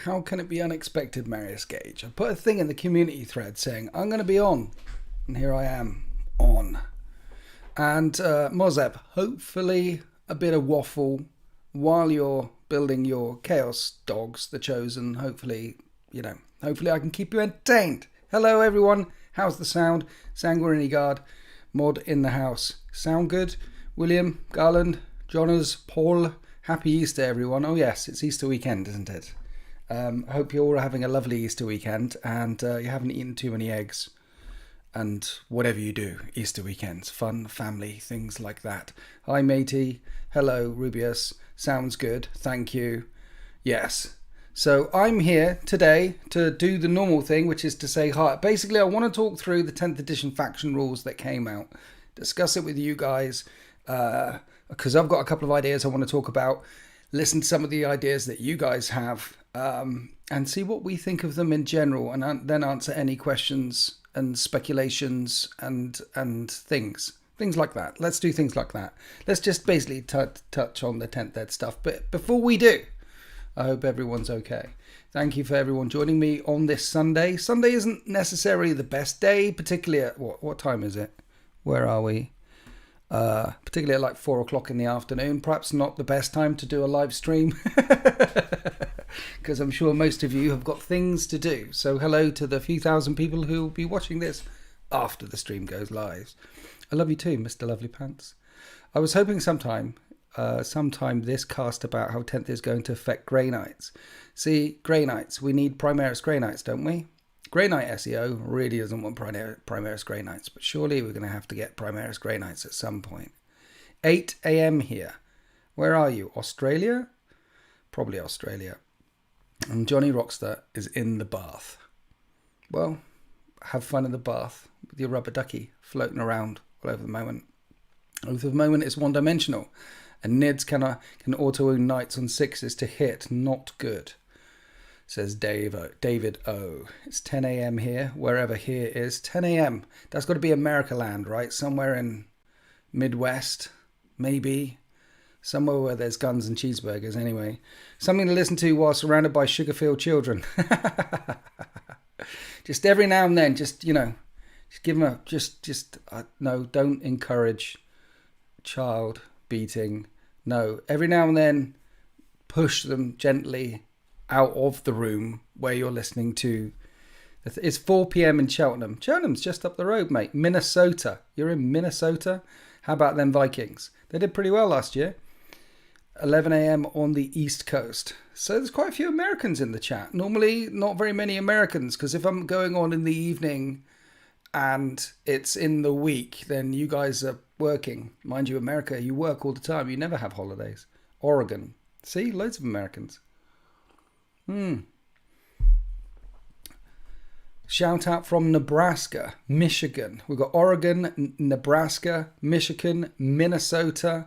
How can it be unexpected, Marius Gage? I put a thing in the community thread saying, I'm going to be on. And here I am, on. And Mozeb, hopefully a bit of waffle while you're building your Chaos Dogs, the Chosen. Hopefully I can keep you entertained. Hello, everyone. How's the sound? Sanguinary Guard, mod in the house. Sound good? William, Garland, Jonas, Paul. Happy Easter, everyone. Oh, yes, it's Easter weekend, isn't it? I hope you're all having a lovely Easter weekend and you haven't eaten too many eggs. And whatever you do, Easter weekends, fun, family, things like that. Hi, matey. Hello, Rubius. Sounds good. Thank you. Yes. So I'm here today to do the normal thing, which is to say hi. Basically, I want to talk through the 10th edition faction rules that came out, discuss it with you guys, because I've got a couple of ideas I want to talk about, listen to some of the ideas that you guys have, and see what we think of them in general, and then answer any questions and speculations and things like that. Let's do things like that. Let's just basically touch on the 10th ed stuff. But before we do, I hope everyone's okay. Thank you for everyone joining me on this Sunday. Sunday isn't necessarily the best day, particularly at what time is it? Where are we? Particularly at like 4 o'clock in the afternoon. Perhaps not the best time to do a live stream, because I'm sure most of you have got things to do. So hello to the few thousand people who will be watching this after the stream goes live. I love you too, Mr. Lovely Pants. I was hoping sometime this cast about how 10th is going to affect Grey Knights. See, Grey Knights, we need Primaris Grey Knights, don't we? Grey Knight SEO really doesn't want Primaris Grey Knights, but surely we're going to have to get Primaris Grey Knights at some point. 8 a.m. here. Where are you? Australia? Probably Australia. And Johnny Rockstar is in the bath. Well, have fun in the bath with your rubber ducky floating around all over the moment. Over the moment it's one-dimensional. And Nids can auto-own knights on 6s to hit. Not good. Says David O. It's 10 a.m. here, wherever here is. 10 a.m. That's got to be America land, right? Somewhere in Midwest, maybe. Somewhere where there's guns and cheeseburgers, anyway. Something to listen to while surrounded by sugar-filled children. Just every now and then, just give them no, don't encourage child beating. No, every now and then, push them gently out of the room where you're listening to. It's 4 p.m. in Cheltenham. Cheltenham's just up the road, mate. Minnesota. You're in Minnesota? How about them Vikings? They did pretty well last year. 11 a.m. on the East Coast. So there's quite a few Americans in the chat. Normally, not very many Americans, because if I'm going on in the evening and it's in the week, then you guys are working. Mind you, America, you work all the time. You never have holidays. Oregon. See? Loads of Americans. Shout out from Nebraska, Michigan. We've got Oregon, Nebraska, Michigan, Minnesota,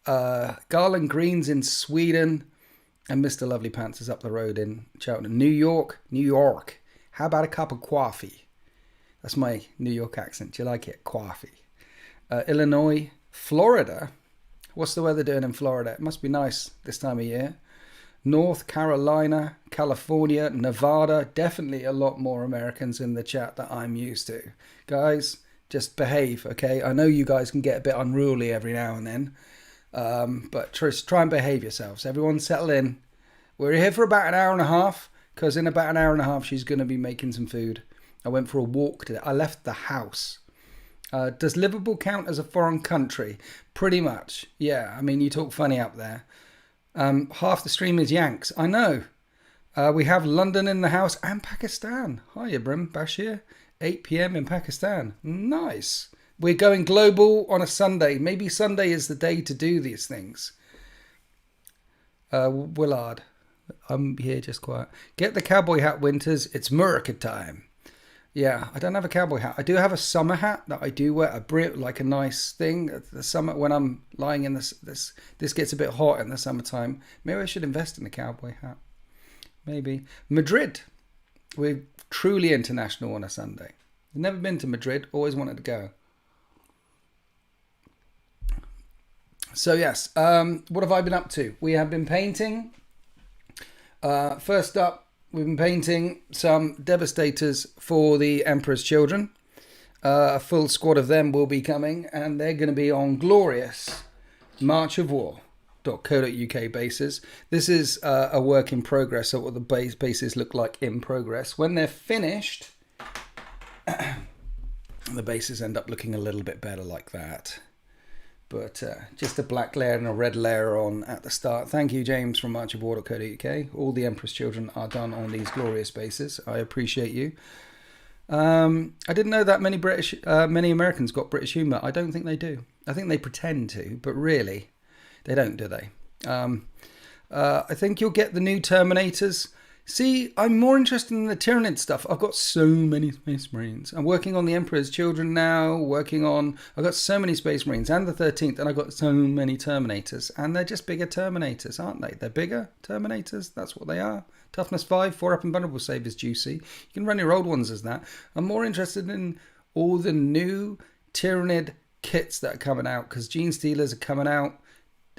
Garland Greens in Sweden, and Mr. Lovely Pants is up the road in Cheltenham. New York. How about a cup of coffee? That's my New York accent. Do you like it? Coffee. Illinois, Florida. What's the weather doing in Florida? It must be nice this time of year. North Carolina, California, Nevada. Definitely a lot more Americans in the chat that I'm used to. Guys, just behave, okay? I know you guys can get a bit unruly every now and then. But just try and behave yourselves. Everyone settle in. We're here for about an hour and a half, because in about an hour and a half she's going to be making some food. I went for a walk today. I left the house. Does Liverpool count as a foreign country? Pretty much. Yeah, I mean, you talk funny up there. Half the stream is Yanks. I know. We have London in the house and Pakistan. Hi, Ibrahim Bashir. 8 p.m. in Pakistan. Nice. We're going global on a Sunday. Maybe Sunday is the day to do these things. Willard. I'm here just quiet. Get the cowboy hat, Winters. It's Murica time. Yeah, I don't have a cowboy hat. I do have a summer hat that I do wear, like a nice thing. The summer, when I'm lying in this gets a bit hot in the summertime. Maybe I should invest in a cowboy hat. Maybe. Madrid. We're truly international on a Sunday. I've never been to Madrid. Always wanted to go. So yes, what have I been up to? We have been painting. First up, we've been painting some Devastators for the Emperor's Children. A full squad of them will be coming, and they're going to be on glorious March of War.co.uk bases. This is a work in progress, so what the bases look like in progress. When they're finished, the bases end up looking a little bit better like that. But just a black layer and a red layer on at the start. Thank you, James, from marchofwar.co.uk. All the Emperor's Children are done on these glorious bases. I appreciate you. I didn't know that many Americans got British humour. I don't think they do. I think they pretend to, but really, they don't, do they? I think you'll get the new Terminators. See, I'm more interested in the Tyranid stuff. I've got so many Space Marines. I'm working on the Emperor's Children now, I've got so many Space Marines and the 13th, and I've got so many Terminators. And they're just bigger Terminators, aren't they? They're bigger Terminators, that's what they are. Toughness 5, 4 up and vulnerable save is juicy. You can run your old ones as that. I'm more interested in all the new Tyranid kits that are coming out, because Gene Stealers are coming out,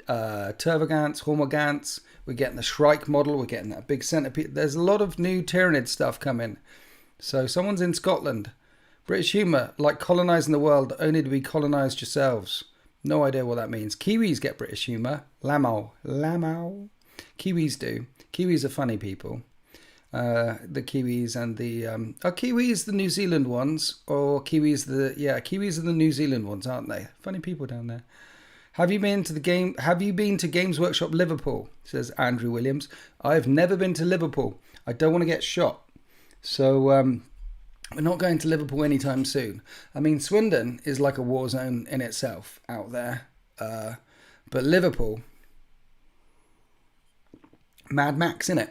Tervagants, Hormogants. We're getting the Shrike model. We're getting that big centipede. There's a lot of new Tyranid stuff coming. So someone's in Scotland. British humour, like colonising the world, only to be colonised yourselves. No idea what that means. Kiwis get British humour. Lamau. Kiwis do. Kiwis are funny people. The Kiwis and the... are Kiwis the New Zealand ones? Or Kiwis the... Yeah, Kiwis are the New Zealand ones, aren't they? Funny people down there. Have you been to Games Workshop Liverpool? Says Andrew Williams. I've never been to Liverpool. I don't want to get shot. So we're not going to Liverpool anytime soon. I mean, Swindon is like a war zone in itself out there. But Liverpool, Mad Max, innit?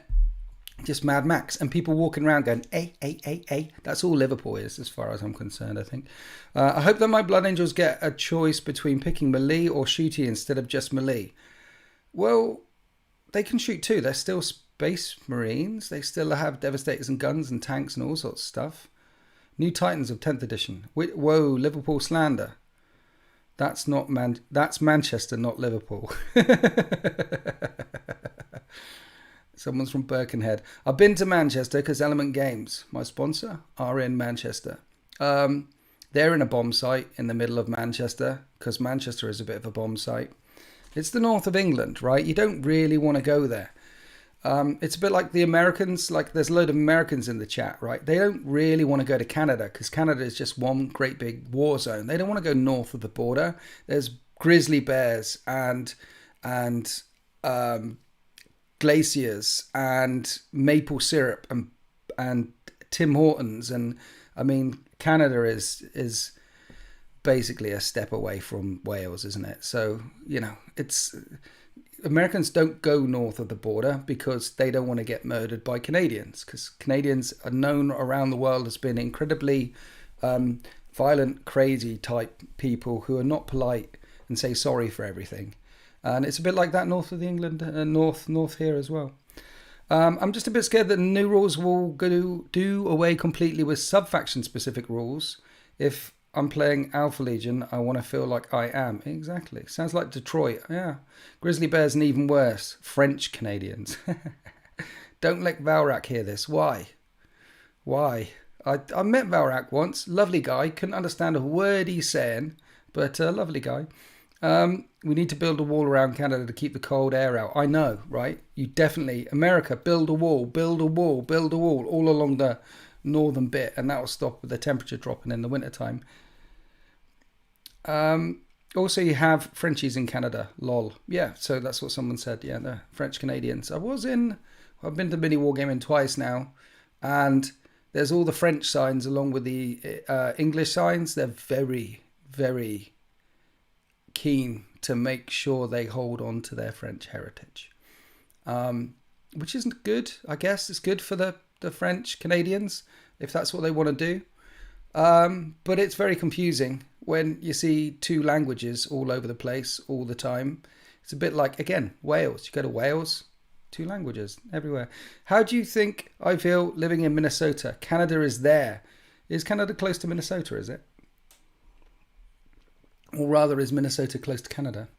Just Mad Max, and people walking around going, "Ay." That's all Liverpool is, as far as I'm concerned, I think. I hope that my Blood Angels get a choice between picking melee or shooty instead of just melee. Well, they can shoot too. They're still Space Marines. They still have Devastators and guns and tanks and all sorts of stuff. New Titans of 10th edition. Whoa, Liverpool slander. That's Manchester, not Liverpool. Someone's from Birkenhead. I've been to Manchester because Element Games, my sponsor, are in Manchester. They're in a bomb site in the middle of Manchester because Manchester is a bit of a bomb site. It's the north of England, right? You don't really want to go there. It's a bit like the Americans. Like, there's a load of Americans in the chat, right? They don't really want to go to Canada because Canada is just one great big war zone. They don't want to go north of the border. There's grizzly bears and glaciers and maple syrup and Tim Hortons, and I mean, Canada is basically a step away from Wales, isn't it? So, you know, it's Americans don't go north of the border because they don't want to get murdered by Canadians, because Canadians are known around the world as being incredibly violent, crazy type people who are not polite and say sorry for everything. And it's a bit like that north of the England, north here as well. I'm just a bit scared that new rules will do away completely with sub-faction specific rules. If I'm playing Alpha Legion, I want to feel like I am. Exactly. Sounds like Detroit. Yeah. Grizzly Bears and even worse, French Canadians. Don't let Valrak hear this. Why? I met Valrak once. Lovely guy. Couldn't understand a word he's saying, but lovely guy. We need to build a wall around Canada to keep the cold air out. I know, right? You definitely, America, build a wall all along the northern bit, and that will stop the temperature dropping in the wintertime. Also, you have Frenchies in Canada, lol. Yeah, so that's what someone said. Yeah, the French Canadians. I've been to mini wargaming twice now, and there's all the French signs along with the English signs. They're very, very keen to make sure they hold on to their French heritage, which isn't good. I guess it's good for the French Canadians if that's what they want to do, but it's very confusing when you see two languages all over the place all the time. It's a bit like, again, Wales. You go to Wales, two languages everywhere. How do you think I feel living in Minnesota? Canada is there. Is Canada close to Minnesota, is it? Or rather, is Minnesota close to Canada?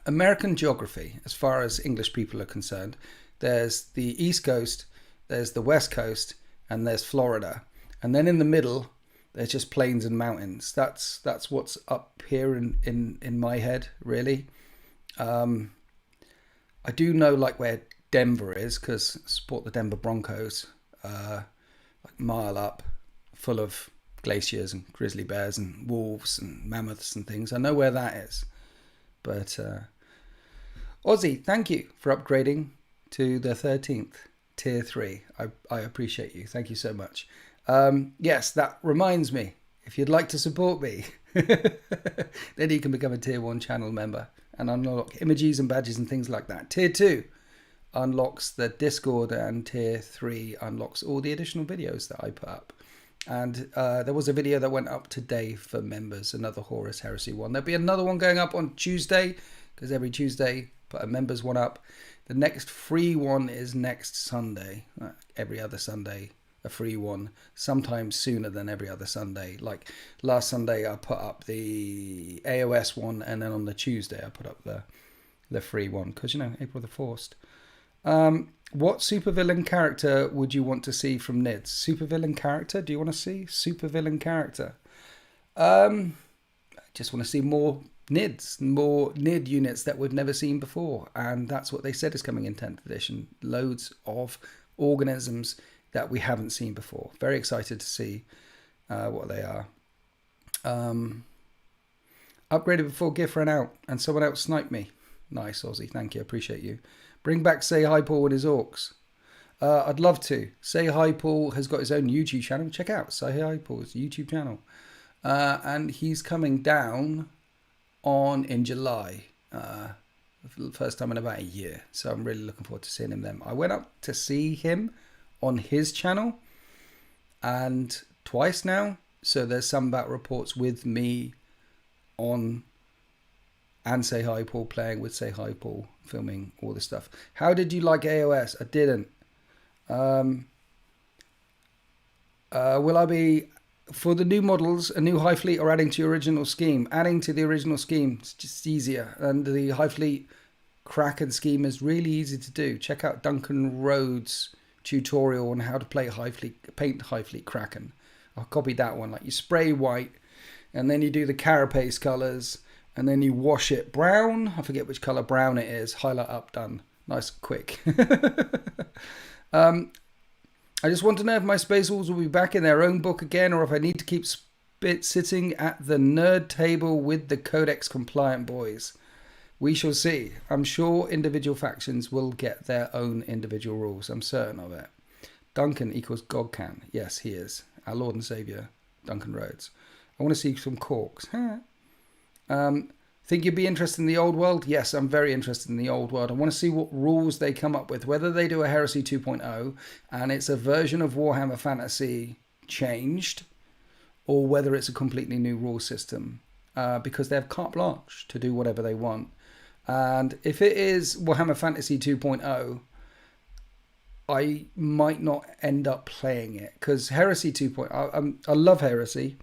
American geography, as far as English people are concerned, there's the East Coast, there's the West Coast, and there's Florida. And then in the middle, there's just plains and mountains. That's what's up here in my head, really. I do know like where Denver is, because I support the Denver Broncos, like mile up, full of glaciers and grizzly bears and wolves and mammoths and things. I know where that is. But Aussie, thank you for upgrading to the 13th tier 3. I appreciate you. Thank you so much. Yes, that reminds me, if you'd like to support me, then you can become a tier 1 channel member and unlock emojis and badges and things like that. Tier 2 unlocks the Discord, and tier 3 unlocks all the additional videos that I put up. And there was a video that went up today for members, another Horus Heresy one. There'll be another one going up on Tuesday, because every Tuesday put a members one up. The next free one is next Sunday. Every other Sunday, a free one. Sometimes sooner than every other Sunday. Like last Sunday I put up the AOS one, and then on the Tuesday I put up the free one, because, you know, April the 1st. What supervillain character would you want to see from Nids? Supervillain character? Do you want to see supervillain character? I just want to see more Nids, more Nid units that we've never seen before, and that's what they said is coming in 10th edition. Loads of organisms that we haven't seen before. Very excited to see what they are. Upgraded before GIF ran out, and someone else sniped me. Nice, Aussie. Thank you. I appreciate you. Bring back Say Hi Paul and his orcs. I'd love to. Say Hi Paul has got his own YouTube channel. Check out Say Hi Paul's YouTube channel. And he's coming down in July. For the first time in about a year. So I'm really looking forward to seeing him then. I went up to see him on his channel and twice now. So there's some battle reports with me on and Say Hi Paul, playing with Say Hi Paul, filming all this stuff. How did you like AOS? I didn't. Will I be, for the new models, a new High Fleet, or adding to your original scheme? Adding to the original scheme is just easier. And the High Fleet Kraken scheme is really easy to do. Check out Duncan Rhodes' tutorial on how to play paint High Fleet Kraken. I'll copy that one. Like, you spray white, and then you do the carapace colours, and then you wash it brown. I forget which colour brown it is. Highlight up, done. Nice, quick. I just want to know if my Space Wolves will be back in their own book again, or if I need to keep sitting at the nerd table with the Codex compliant boys. We shall see. I'm sure individual factions will get their own individual rules. I'm certain of it. Duncan equals Godcan. Yes, he is. Our Lord and Saviour, Duncan Rhodes. I want to see some corks. Think you'd be interested in the old world? Yes, I'm very interested in the old world. I want to see what rules they come up with, whether they do a Heresy 2.0 and it's a version of Warhammer Fantasy changed, or whether it's a completely new rule system, because they have carte blanche to do whatever they want. And if it is Warhammer Fantasy 2.0, I might not end up playing it, because Heresy 2.0, I love Heresy.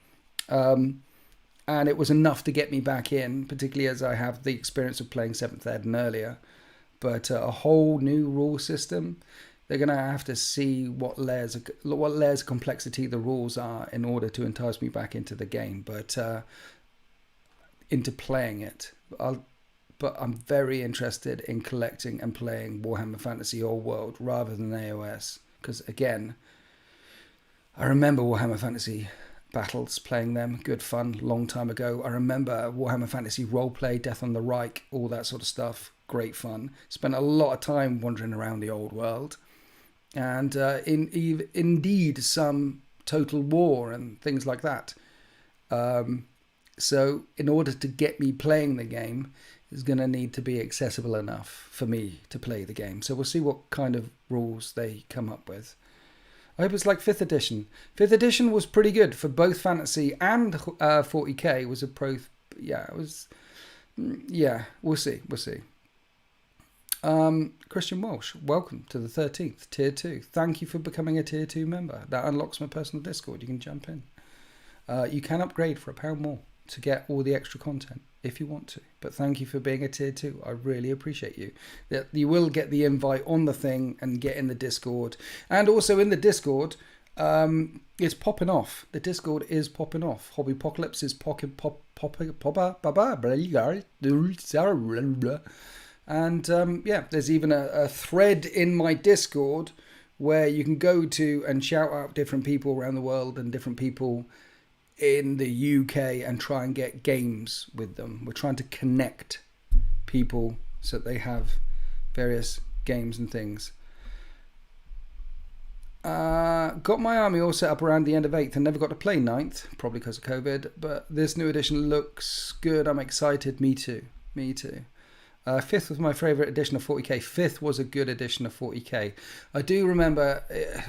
And it was enough to get me back in, particularly as I have the experience of playing 7th Ed and earlier. But a whole new rule system, they're going to have to see what layers of complexity the rules are in order to entice me back into the game, but into playing it. But I'm very interested in collecting and playing Warhammer Fantasy Old World rather than AOS. Because, again, I remember Warhammer Fantasy battles, playing them, good fun, long time ago. I remember Warhammer Fantasy roleplay, Death on the Reich, all that sort of stuff, great fun. Spent a lot of time wandering around the old world, and indeed some Total War and things like that. So in order to get me playing the game, it's going to need to be accessible enough for me to play the game. So we'll see what kind of rules they come up with. I hope it's like 5th edition. 5th edition was pretty good for both fantasy and 40k. It was a pro. Yeah, it was. Yeah, we'll see. We'll see. Christian Walsh, welcome to the 13th tier 2. Thank you for becoming a tier 2 member. That unlocks my personal Discord. You can jump in. You can upgrade for £1 more to get all the extra content if you want to. But thank you for being a tier 2. I really appreciate you. That you will get the invite on the thing and get in the Discord. And also in the Discord, it's popping off. The Discord is popping off. Hobbypocalypse is and yeah, there's even a thread in my Discord where you can go to and shout out different people around the world and different people in the UK and try and get games with them. We're trying to connect people so that they have various games and things. Got my army all set up around the end of 8th and never got to play 9th, probably because of COVID, but this new edition looks good. I'm excited. Me too. 5th was my favourite edition of 40k. 5th was a good edition of 40k. I do remember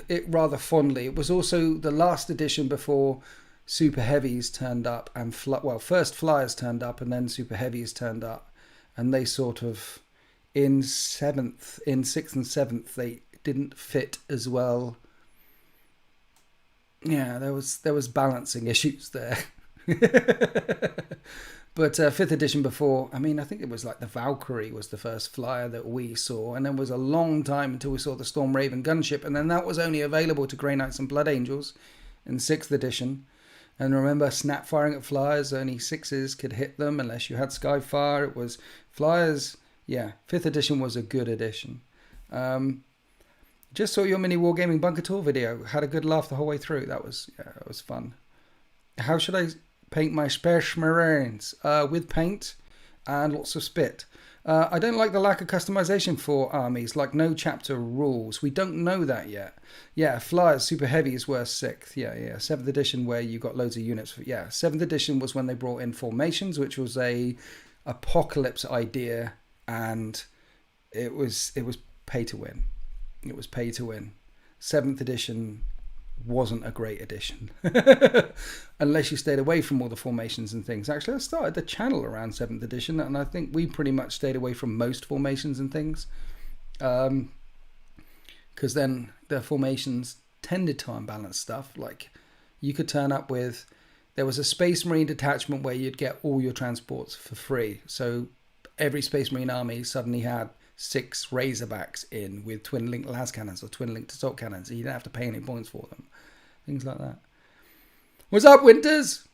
it rather fondly. It was also the last edition before Super Heavies turned up, and first Flyers turned up and then Super Heavies turned up, and they sort of in 6th and 7th they didn't fit as well. Yeah, there was balancing issues there. But 5th edition before, I think it was like the Valkyrie was the first flyer that we saw, and then it was a long time until we saw the Storm Raven gunship, and then that was only available to Grey Knights and Blood Angels in 6th edition. And remember, snap firing at flyers, only 6s could hit them unless you had Skyfire. It was flyers, yeah, 5th edition was a good edition. Just saw your mini Wargaming Bunker Tour video. Had a good laugh the whole way through. That was fun. How should I paint my Space Marines? With paint and lots of spit. I don't like the lack of customization for armies, like no chapter rules. We don't know that yet. Yeah, Flyers Super Heavies were 6th. Yeah. 7th edition where you got loads of units. 7th edition was when they brought in formations, which was a apocalypse idea, and it was pay to win. It was pay to win. 7th edition wasn't a great edition unless you stayed away from all the formations and things. Actually, I started the channel around 7th edition, and I think we pretty much stayed away from most formations and things, because then the formations tended to unbalance stuff. Like you could turn up with, there was a Space Marine detachment where you'd get all your transports for free, so every Space Marine army suddenly had 6 Razorbacks in with twin link las cannons or twin linked assault cannons, and you didn't have to pay any points for them. Things like that. What's up, Winters?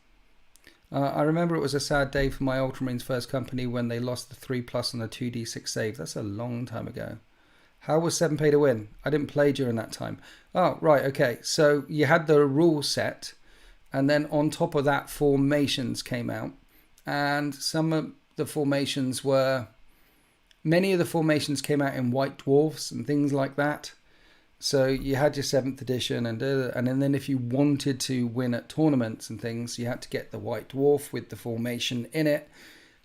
I remember it was a sad day for my Ultramarines first company when they lost the 3+ on the 2d6 save. That's a long time ago. How was 7 pay to win? I didn't play during that time. Oh, right, okay. So you had the rule set, and then on top of that, formations came out, and some of the formations were... Many of the formations came out in White Dwarfs and things like that. So you had your 7th edition, and then if you wanted to win at tournaments and things, you had to get the White Dwarf with the formation in it.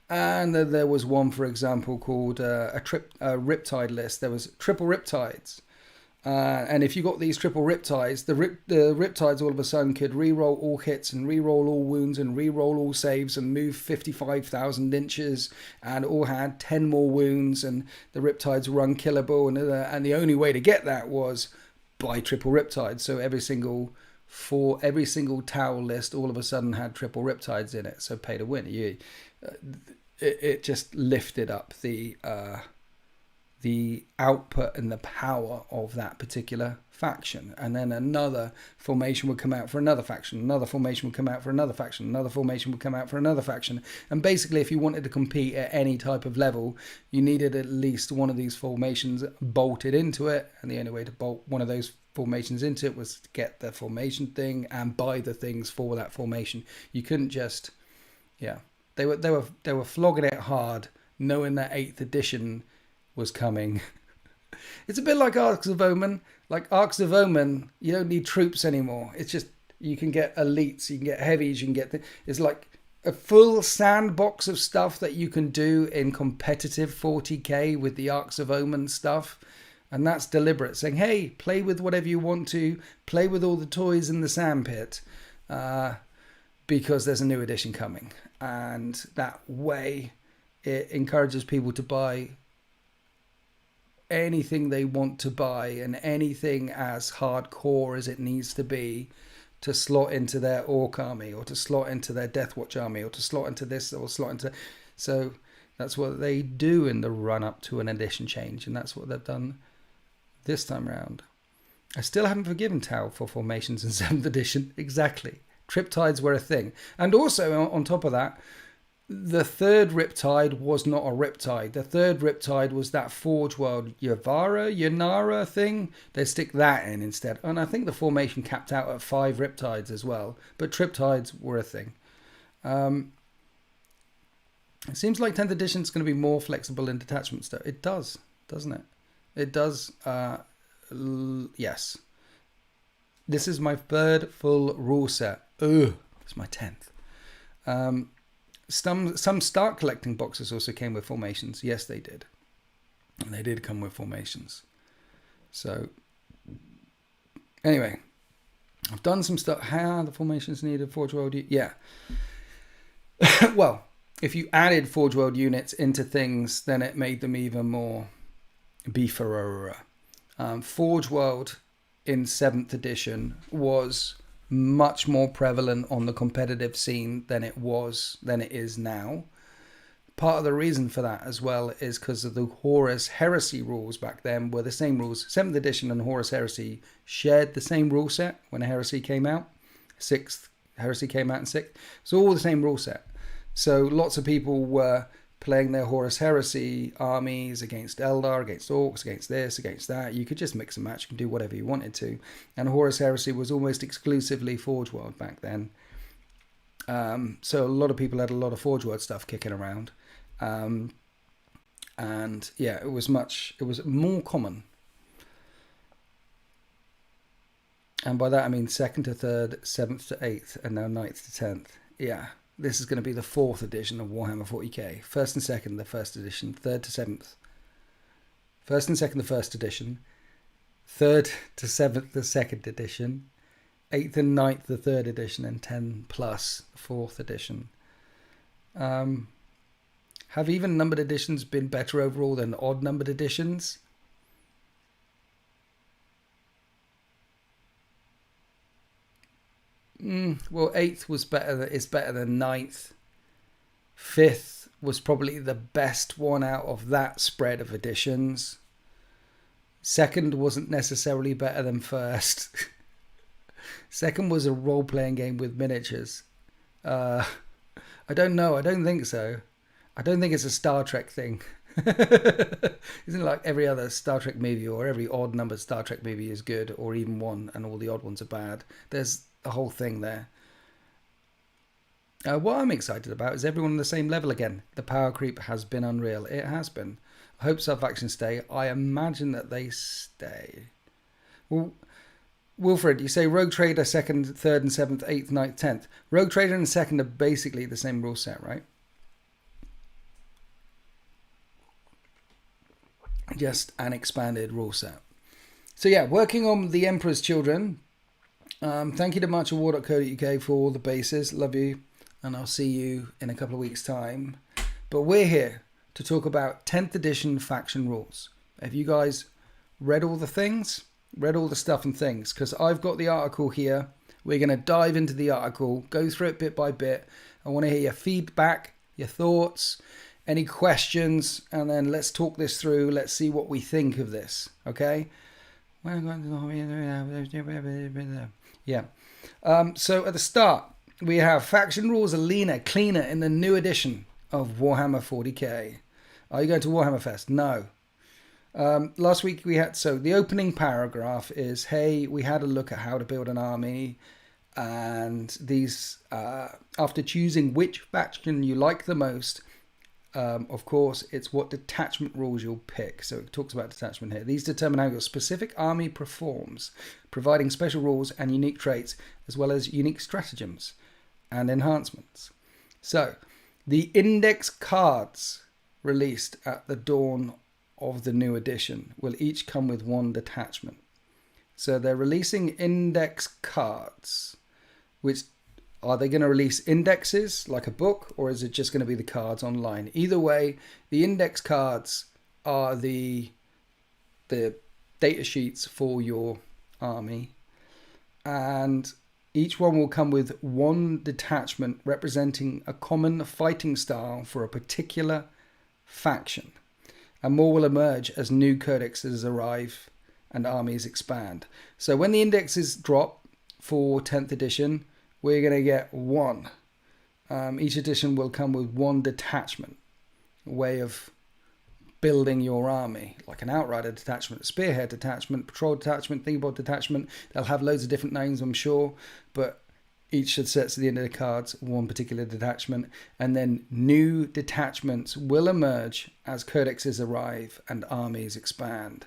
And then there was one, for example, called a Riptide list. There was triple Riptides. And if you got these triple Riptides, the Riptides all of a sudden could re-roll all hits and re-roll all wounds and re-roll all saves and move 55,000 inches, and all had 10 more wounds, and the Riptides were unkillable, and the only way to get that was by triple Riptides. So every single towel list all of a sudden had triple Riptides in it, so pay to win. It just lifted up the output and the power of that particular faction. And then another formation would come out for another faction, another formation would come out for another faction, another formation would come out for another faction. And basically, if you wanted to compete at any type of level, you needed at least one of these formations bolted into it, and the only way to bolt one of those formations into it was to get the formation thing and buy the things for that formation. You couldn't just... they were flogging it hard, knowing that 8th edition was coming. It's a bit like Arks of Omen. Like Arks of Omen, you don't need troops anymore. It's just, you can get elites, you can get heavies, you can get... It's like a full sandbox of stuff that you can do in competitive 40k with the Arks of Omen stuff. And that's deliberate, saying, hey, play with whatever you want to, play with all the toys in the sandpit, because there's a new edition coming. And that way, it encourages people to buy anything they want to buy and anything as hardcore as it needs to be to slot into their Orc army, or to slot into their Deathwatch army, or to slot into this, or slot into... So that's what they do in the run up to an edition change, and that's what they've done this time around. I still haven't forgiven Tau for formations in 7th edition. Exactly. Triptides were a thing. And also, on top of that, the third Riptide was not a Riptide. The third Riptide was that Forge World Yanara thing. They stick that in instead. And I think the formation capped out at 5 Riptides as well. But Triptides were a thing. It seems like 10th edition is going to be more flexible in detachment stuff. It does, doesn't it? It does. Yes. This is my 3rd full rule set. Ugh, it's my 10th. Some start collecting boxes also came with formations. Yes, they did. And they did come with formations. So, anyway, I've done some stuff. How the formations needed Forge World? Yeah. Well, if you added Forge World units into things, then it made them even more beefer. Forge World in 7th edition was much more prevalent on the competitive scene than it is now. Part of the reason for that as well is because of the Horus Heresy rules back then were the same rules. 7th edition and Horus Heresy shared the same rule set when Heresy came out. 6th Heresy came out in 6th. It's all the same rule set. So lots of people were playing their Horus Heresy armies against Eldar, against Orcs, against this, against that. You could just mix and match. You can do whatever you wanted to. And Horus Heresy was almost exclusively Forge World back then. So a lot of people had a lot of Forge World stuff kicking around. And yeah, it was more common. And by that I mean 2nd to 3rd, 7th to 8th, and now 9th to 10th. Yeah. This is going to be the 4th edition of Warhammer 40k. 1st and 2nd, the 1st edition. 3rd to 7th. 1st and 2nd, the 1st edition. 3rd to 7th, the 2nd edition. 8th and 9th, the 3rd edition. And 10 plus, the 4th edition. Have even numbered editions been better overall than odd numbered editions? Well, 8th was better than 9th. 5th was probably the best one out of that spread of editions. 2nd wasn't necessarily better than 1st. 2nd was a role-playing game with miniatures. I don't know. I don't think so. I don't think it's a Star Trek thing. Isn't it like every other Star Trek movie or every odd numbered Star Trek movie is good, or even one and all the odd ones are bad? There's a whole thing there. What I'm excited about is everyone on the same level again. The power creep has been unreal. It has been. I hope sub-factions stay. I imagine that they stay. Well, Wilfred, you say Rogue Trader 2nd, 3rd and 7th, 8th, 9th, 10th. Rogue Trader and 2nd are basically the same rule set, right? Just an expanded rule set. So yeah, working on the Emperor's Children. Thank you to marchofwar.co.uk for all the bases. Love you. And I'll see you in a couple of weeks' time. But we're here to talk about 10th edition faction rules. Have you guys read all the things? Read all the stuff and things? Because I've got the article here. We're going to dive into the article, go through it bit by bit. I want to hear your feedback, your thoughts, any questions, and then let's talk this through. Let's see what we think of this. Okay? Yeah. So at the start, we have faction rules are leaner, cleaner in the new edition of Warhammer 40k. Are you going to Warhammer Fest? No. Last week we had, so the opening paragraph is, hey, we had a look at how to build an army, and these, after choosing which faction you like the most, of course, it's what detachment rules you'll pick. So it talks about detachment here. These determine how your specific army performs, providing special rules and unique traits, as well as unique stratagems and enhancements. So the index cards released at the dawn of the new edition will each come with one detachment. So they're releasing index cards, which are they going to release indexes like a book, or is it just going to be the cards online? Either way, the index cards are the data sheets for your army, and Each one will come with one detachment representing a common fighting style for a particular faction. And more will emerge as new codexes arrive and armies expand. So when the indexes drop for 10th edition, we're going to get one. Each edition will come with one detachment, a way of building your army, like an outrider detachment, spearhead detachment, patrol detachment, thingbot detachment. They'll have loads of different names, I'm sure, but each sets at the end of the cards one particular detachment, and then new detachments will emerge as codexes arrive and armies expand.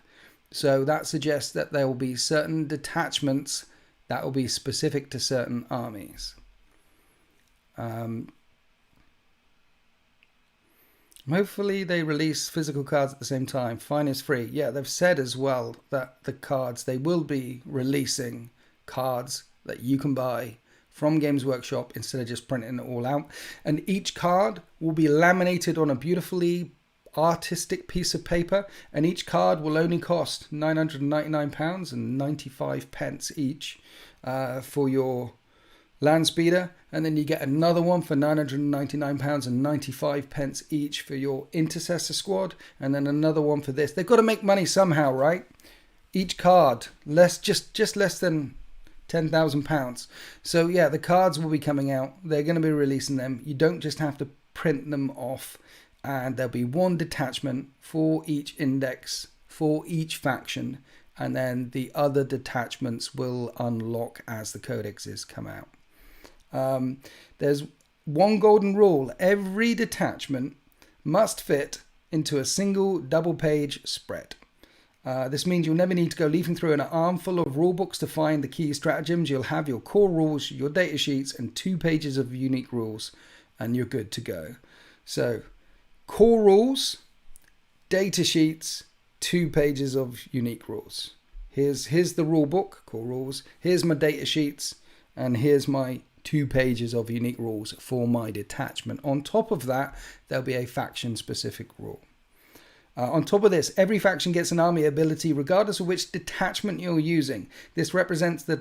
So that suggests that there will be certain detachments that will be specific to certain armies. Hopefully they release physical cards at the same time. Fine is free. Yeah, they've said as well that the cards, they will be releasing cards that you can buy from Games Workshop instead of just printing it all out. And each card will be laminated on a beautifully artistic piece of paper, and each card will only cost £999 and 95 pence each for your land speeder, and then you get another one for £999 and 95 pence each for your intercessor squad, and then another one for this. They've got to make money somehow, right? Each card just less than £10,000. So yeah, the cards will be coming out. They're going to be releasing them. You don't just have to print them off, and there'll be one detachment for each index for each faction, and then the other detachments will unlock as the codexes come out. There's one golden rule. Every detachment must fit into a single double-page spread. This means you'll never need to go leafing through an armful of rule books to find the key stratagems. You'll have your core rules, your data sheets, and 2 pages of unique rules, and you're good to go. So, core rules, data sheets, 2 pages of unique rules. Here's the rule book, core rules. Here's my data sheets, and here's my 2 pages of unique rules for my detachment. On top of that, there'll be a faction-specific rule. On top of this, every faction gets an army ability regardless of which detachment you're using. This represents the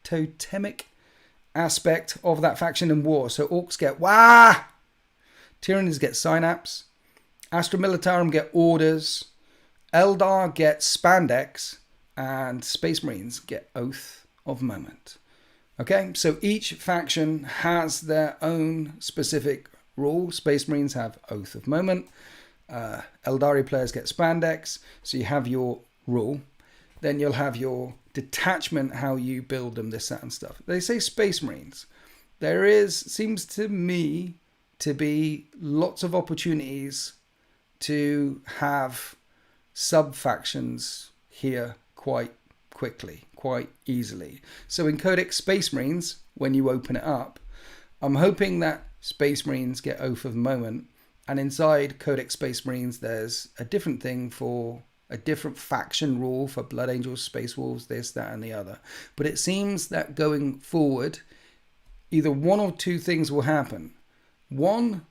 totemic aspect of that faction in war. So orcs get Wah! Tyranids get synapse. Astra Militarum get orders. Eldar get spandex. And Space Marines get Oath of Moment. Okay, so each faction has their own specific rule. Space Marines have Oath of Moment. Eldari players get spandex. So you have your rule. Then you'll have your detachment, how you build them, this, that, and stuff. They say Space Marines. Seems to me to be lots of opportunities to have sub-factions here quite quickly, quite easily. So in Codex Space Marines, when you open it up, I'm hoping that Space Marines get Oath of Moment, and inside Codex Space Marines there's a different thing for a different faction rule for Blood Angels, Space Wolves, this, that, and the other. But it seems that going forward, either one or two things will happen. One,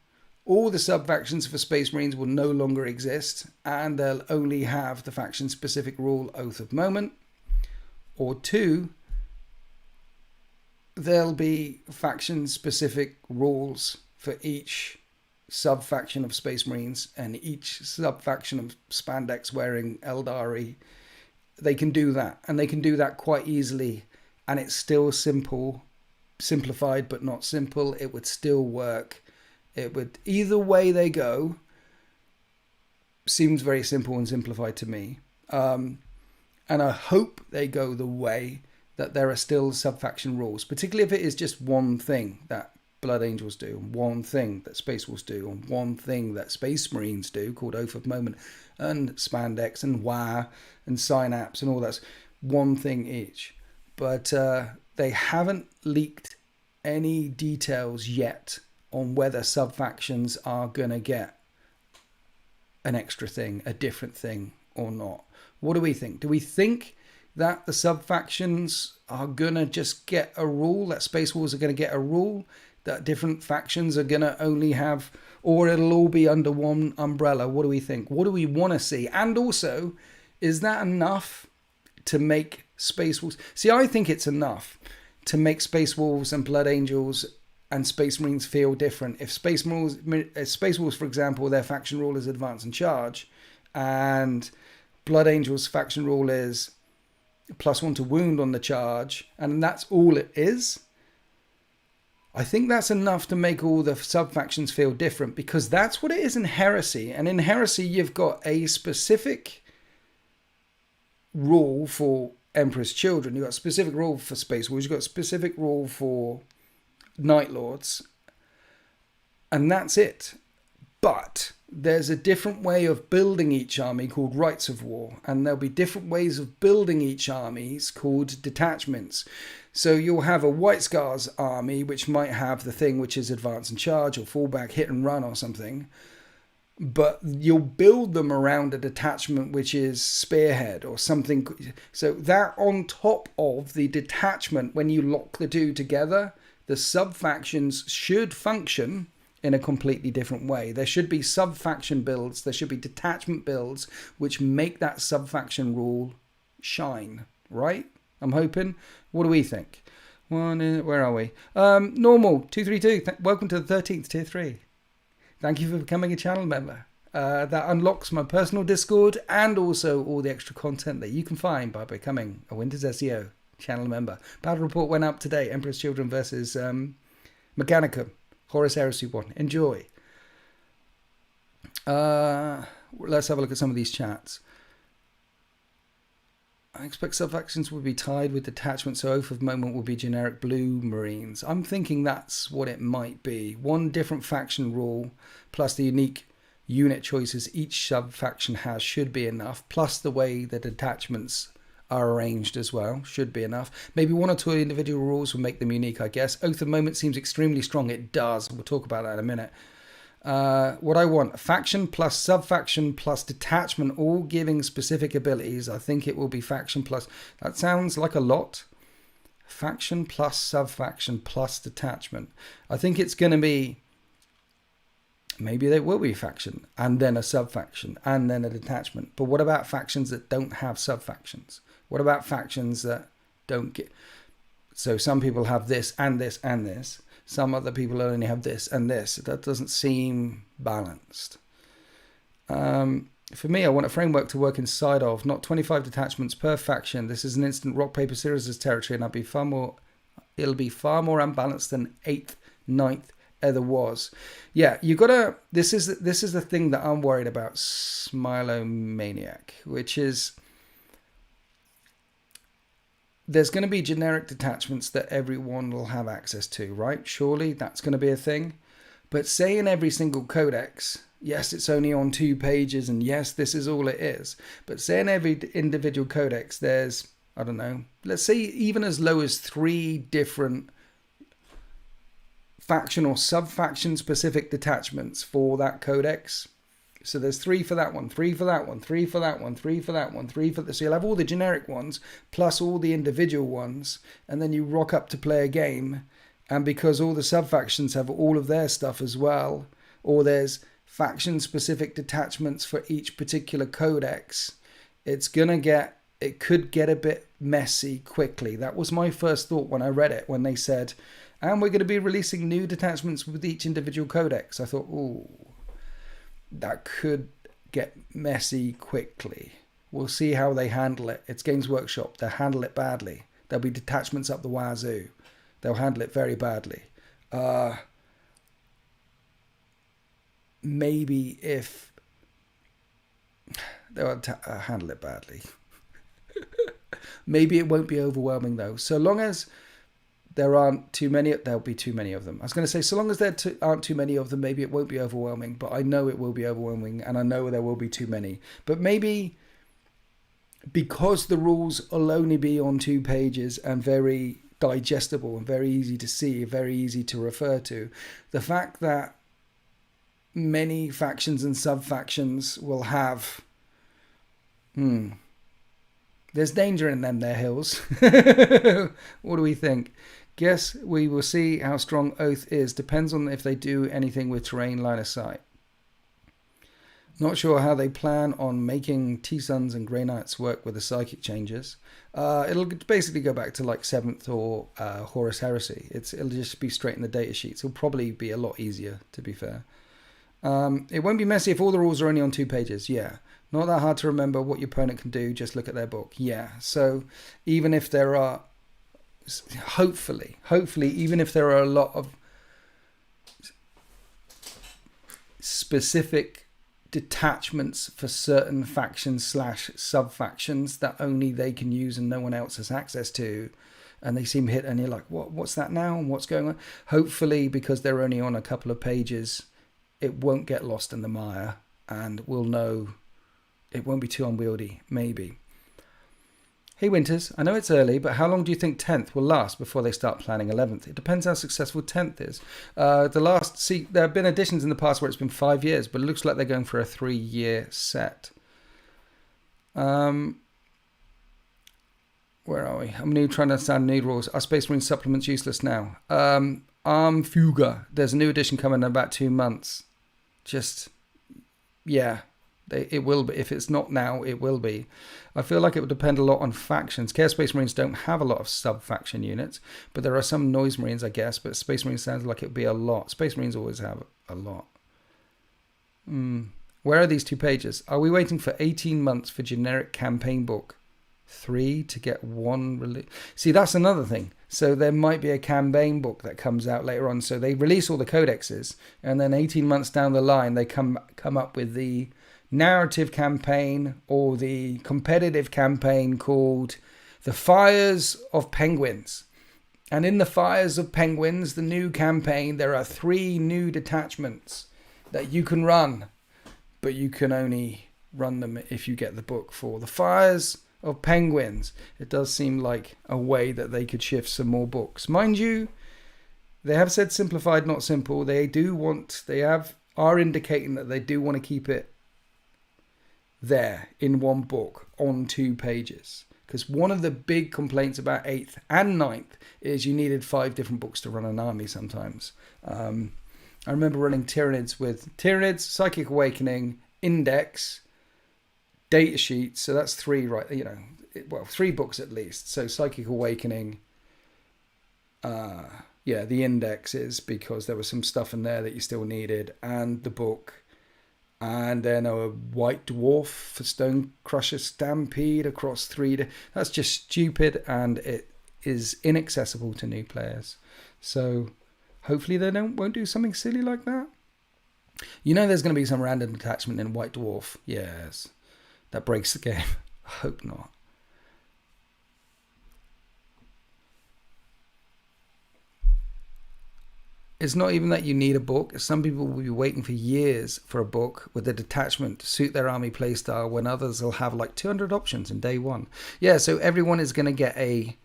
all the sub-factions for Space Marines will no longer exist, and they'll only have the faction-specific rule Oath of Moment. Or two, there'll be faction-specific rules for each sub-faction of Space Marines, and each sub-faction of spandex wearing Eldari, they can do that, and they can do that quite easily, and it's still simplified but not simple. It would still work. It would, either way they go, seems very simple and simplified to me. And I hope they go the way that there are still sub-faction rules, particularly if it is just one thing that Blood Angels do, and one thing that Space Wolves do, and one thing that Space Marines do, called Oath of Moment, and Spandex, and WA, and Synapse, and all that. One thing each. But they haven't leaked any details yet on whether sub-factions are going to get an extra thing, a different thing, or not. What do we think? Do we think that the sub-factions are going to just get a rule, that Space Wolves are going to get a rule, that different factions are going to only have, or it'll all be under one umbrella? What do we think? What do we want to see? And also, is that enough to make Space Wolves? See, I think it's enough to make Space Wolves and Blood Angels and Space Marines feel different. If Space Wolves, for example, their faction rule is advance and charge, and Blood Angels' faction rule is +1 to wound on the charge, and that's all it is, I think that's enough to make all the sub-factions feel different, because that's what it is in Heresy. And in Heresy, you've got a specific rule for Emperor's Children. You've got a specific rule for Space Wolves. You've got a specific rule for Night Lords. And that's it. But there's a different way of building each army called Rites of War. And there'll be different ways of building each army called detachments. So you'll have a White Scars army, which might have the thing which is advance and charge or fallback, hit and run or something. But you'll build them around a detachment which is spearhead or something. So that on top of the detachment, when you lock the two together, the sub-factions should function in a completely different way. There should be sub-faction builds, there should be detachment builds, which make that sub-faction rule shine, right? I'm hoping. What do we think? Where are we? Normal 232. Welcome to the 13th tier 3. Thank you for becoming a channel member. That unlocks my personal Discord and also all the extra content that you can find by becoming a Winter's SEO channel member. Battle report went up today. Emperor's Children versus Mechanicum. Horus Heresy 1. Enjoy. Let's have a look at some of these chats. I expect sub-factions would be tied with detachments, so Oath of Moment will be generic blue Marines. I'm thinking that's what it might be. One different faction rule, plus the unique unit choices each sub-faction has should be enough, plus the way the detachments are arranged as well should be enough. Maybe 1 or 2 individual rules will make them unique, I guess. Oath of Moment seems extremely strong. It does. We'll talk about that in a minute. What I want, faction plus sub-faction plus detachment, all giving specific abilities. I think it will be faction plus, that sounds like a lot. Faction plus sub-faction plus detachment. I think it's going to be, maybe there will be faction and then a sub-faction and then a detachment. But what about factions that don't have sub-factions? What about factions that don't get, so some people have this and this and this. Some other people only have this and this. That doesn't seem balanced. For me, I want a framework to work inside of, not 25 detachments per faction. This is an instant rock, paper, scissors territory, and it'll be far more unbalanced than 8th, 9th ever was. Yeah, you gotta, this is the thing that I'm worried about, Smilomaniac, which is, there's going to be generic detachments that everyone will have access to, right? Surely that's going to be a thing. But say in every single codex, yes, it's only on 2 pages, and yes, this is all it is. But say in every individual codex, there's, I don't know, let's say even as low as 3 different faction or sub-faction specific detachments for that codex. So there's 3 for that one, 3 for that one, 3 for that one, 3 for that one, 3 for this. So you'll have all the generic ones plus all the individual ones, and then you rock up to play a game. And because all the sub-factions have all of their stuff as well, or there's faction-specific detachments for each particular codex, it could get a bit messy quickly. That was my first thought when I read it, when they said, and we're going to be releasing new detachments with each individual codex. I thought, ooh, that could get messy quickly. We'll see how they handle it. It's Games Workshop. They'll handle it badly. There'll be detachments up the wazoo. They'll handle it very badly. Maybe if they'll handle it badly. Maybe it won't be overwhelming though. So long as there aren't too many, there'll be too many of them. I was going to say, so long as there aren't too many of them, maybe it won't be overwhelming. But I know it will be overwhelming, and I know there will be too many. But maybe because the rules will only be on 2 pages and very digestible and very easy to see, very easy to refer to, the fact that many factions and sub-factions will have... There's danger in them there, Hills. What do we think? Guess we will see how strong Oath is. Depends on if they do anything with terrain line of sight. Not sure how they plan on making T-Suns and Grey Knights work with the psychic changes. It'll basically go back to like 7th or Horus Heresy. It'll just be straight in the data sheets. It'll probably be a lot easier, to be fair. It won't be messy if all the rules are only on 2 pages. Yeah. Not that hard to remember what your opponent can do. Just look at their book. Yeah. So even if there are, hopefully, even if there are a lot of specific detachments for certain factions / sub-factions that only they can use and no one else has access to, and they seem hit and you're like, what's that now and what's going on? Hopefully, because they're only on a couple of pages, it won't get lost in the mire and we'll know it won't be too unwieldy, maybe. Hey Winters, I know it's early, but how long do you think 10th will last before they start planning 11th? It depends how successful 10th is. There have been editions in the past where it's been 5 years, but it looks like they're going for a 3-year set. Where are we? I'm new trying to understand new rules. Are Space Marine supplements useless now? Fuga. There's a new edition coming in about 2 months. It will be. If it's not now, it will be. I feel like it would depend a lot on factions. Chaos Space Marines don't have a lot of sub-faction units, but there are some Noise Marines, I guess, but Space Marines sounds like it would be a lot. Space Marines always have a lot. Where are these 2 pages? Are we waiting for 18 months for generic campaign book 3 to get 1 release? See, that's another thing. So there might be a campaign book that comes out later on. So they release all the codexes, and then 18 months down the line, they come up with the narrative campaign or the competitive campaign called The Fires of Penguins. And in The Fires of Penguins, the new campaign, there are 3 new detachments that you can run, but you can only run them if you get the book for The Fires of Penguins. It does seem like a way that they could shift some more books. Mind you, they have said simplified, not simple. They are indicating that they do want to keep it there in one book on 2 pages, because one of the big complaints about 8th and 9th is you needed 5 different books to run an army sometimes. I remember running Tyranids with Tyranids, Psychic Awakening, Index, data sheets, so that's 3, right? 3 books at least. So Psychic Awakening, the Index is because there was some stuff in there that you still needed, and the book. And then a White Dwarf for Stone Crusher Stampede across 3. That's just stupid, and it is inaccessible to new players. So hopefully they won't do something silly like that. There's going to be some random detachment in White Dwarf. Yes, that breaks the game. I hope not. It's not even that you need a book. Some people will be waiting for years for a book with a detachment to suit their army playstyle, when others will have like 200 options in day 1. Yeah, so everyone is going to get a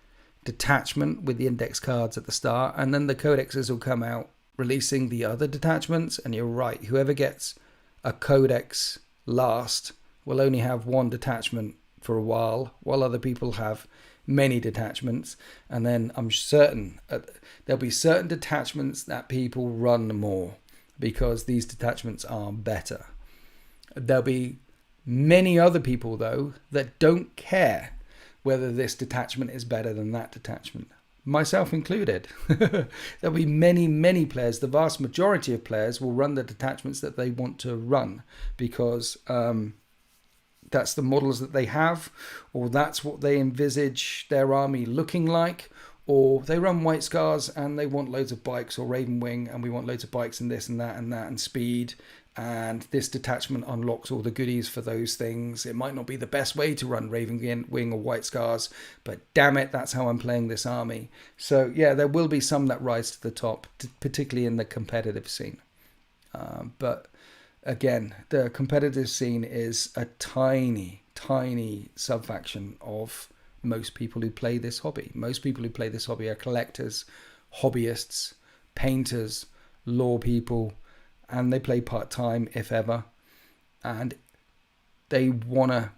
detachment with the index cards at the start, and then the codexes will come out releasing the other detachments. And you're right, whoever gets a codex last will only have 1 detachment for a while other people have many detachments. And then I'm certain there'll be certain detachments that people run more because these detachments are better. There'll be many other people, though, that don't care whether this detachment is better than that detachment, myself included. There'll be many players. The vast majority of players will run the detachments that they want to run because that's the models that they have, or that's what they envisage their army looking like, or they run White Scars and they want loads of bikes, or Raven Wing and we want loads of bikes and this and that and speed, and this detachment unlocks all the goodies for those things. It might not be the best way to run Raven Wing or White Scars, but damn it, that's how I'm playing this army. So yeah, there will be some that rise to the top, particularly in the competitive scene. But again, the competitive scene is a tiny sub-faction of most people who play this hobby. Most people who play this hobby are collectors, hobbyists, painters, lore people, and they play part-time, if ever. And they want to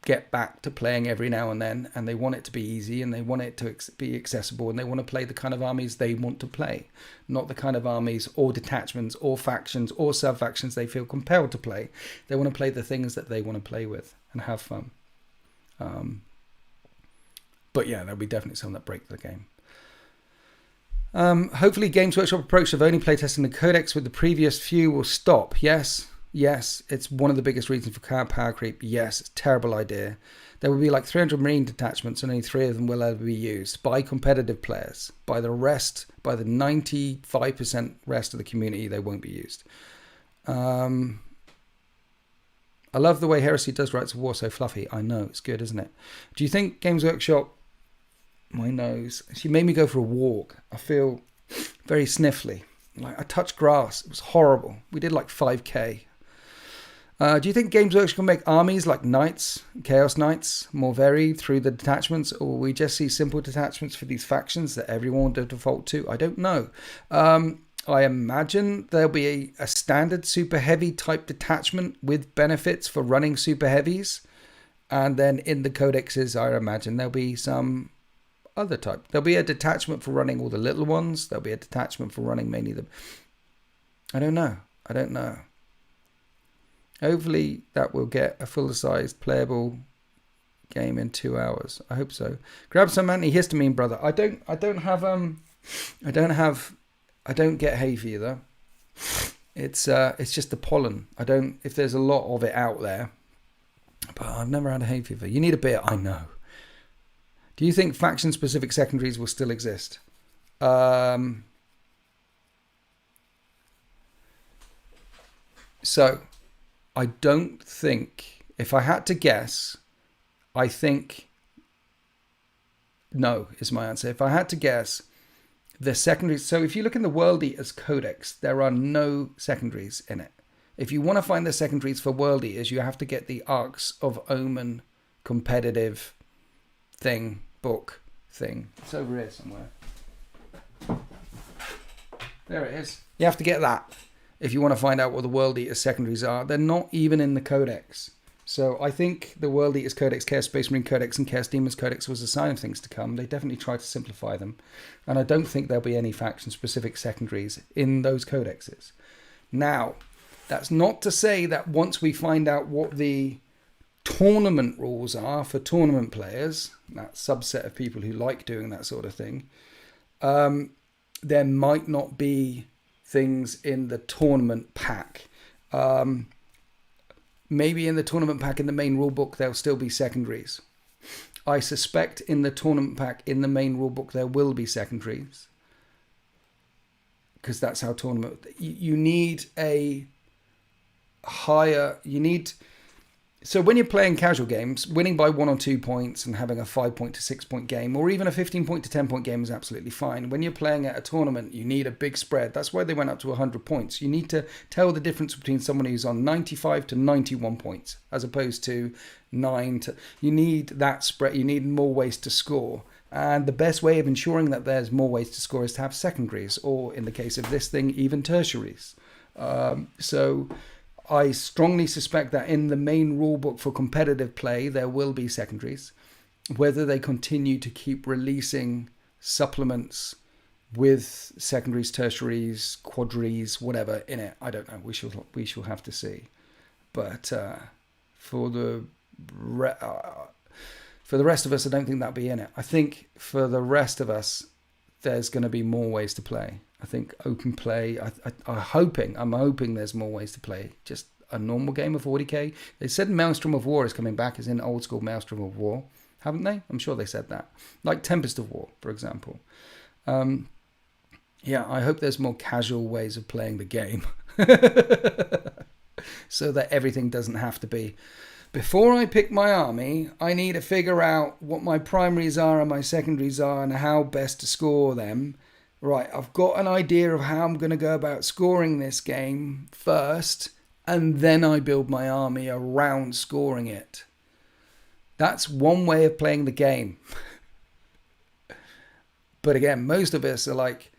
get back to playing every now and then, and they want it to be easy, and they want it to be accessible, and they want to play the kind of armies they want to play, not the kind of armies or detachments or factions or sub-factions they feel compelled to play. They want to play the things that they want to play with and have fun. But yeah, there'll be definitely some that break the game. Hopefully Games Workshop approach of only playtesting the codex with the previous few will stop. Yes, it's one of the biggest reasons for power creep. Yes, it's a terrible idea. There will be like 300 marine detachments and only 3 of them will ever be used by competitive players. By the 95% rest of the community, they won't be used. I love the way Heresy does Rights of War so fluffy. I know, it's good, isn't it? Do you think Games Workshop... My nose. She made me go for a walk. I feel very sniffly. Like I touched grass. It was horrible. We did like 5k. Do you think Games Workshop can make armies like Knights, Chaos Knights, more varied through the detachments? Or will we just see simple detachments for these factions that everyone will default to? I don't know. I imagine there'll be a standard super heavy type detachment with benefits for running super heavies. And then in the codexes, I imagine there'll be some other type. There'll be a detachment for running all the little ones. There'll be a detachment for running mainly the... I don't know. Hopefully that will get a full-sized playable game in 2 hours. I hope so. Grab some antihistamine, brother. I don't get hay fever. It's just the pollen. If there's a lot of it out there, but I've never had a hay fever. You need a bit, I know. Do you think faction-specific secondaries will still exist? So, I don't think... If I had to guess, I think... No, is my answer. If I had to guess, the secondaries... So, if you look in the World Eaters Codex, there are no secondaries in it. If you want to find the secondaries for World Eaters, you have to get the Arcs of Omen competitive book thing. It's over here somewhere. There it is. You have to get that if you want to find out what the World Eaters secondaries are. They're not even in the Codex. So I think the World Eaters Codex, Chaos Space Marine Codex, and Chaos Demons Codex was a sign of things to come. They definitely tried to simplify them. And I don't think there'll be any faction-specific secondaries in those codexes. Now, that's not to say that once we find out what the tournament rules are for tournament players, that subset of people who like doing that sort of thing, there might not be things in the tournament pack. Maybe in the tournament pack in the main rulebook there'll still be secondaries. I suspect in the tournament pack in the main rulebook there will be secondaries, because that's how tournament... You need a higher... So when you're playing casual games, winning by 1 or 2 points and having a 5-point to 6-point game, or even a 15-point to 10-point game is absolutely fine. When you're playing at a tournament, you need a big spread. That's why they went up to 100 points. You need to tell the difference between someone who's on 95 to 91 points, as opposed to 9 to... You need that spread. You need more ways to score. And the best way of ensuring that there's more ways to score is to have secondaries, or in the case of this thing, even tertiaries. So I strongly suspect that in the main rulebook for competitive play, there will be secondaries. Whether they continue to keep releasing supplements with secondaries, tertiaries, quadries, whatever in it, I don't know. We shall have to see. But for the rest of us, I don't think that'll be in it. I think for the rest of us, there's going to be more ways to play. I think open play. I'm hoping there's more ways to play. Just a normal game of 40k. They said Maelstrom of War is coming back, as in old school Maelstrom of War, haven't they? I'm sure they said that. Like Tempest of War, for example. Yeah, I hope there's more casual ways of playing the game, so that everything doesn't have to be. Before I pick my army, I need to figure out what my primaries are and my secondaries are and how best to score them. Right, I've got an idea of how I'm going to go about scoring this game first, and then I build my army around scoring it. That's one way of playing the game. But again, most of us are like,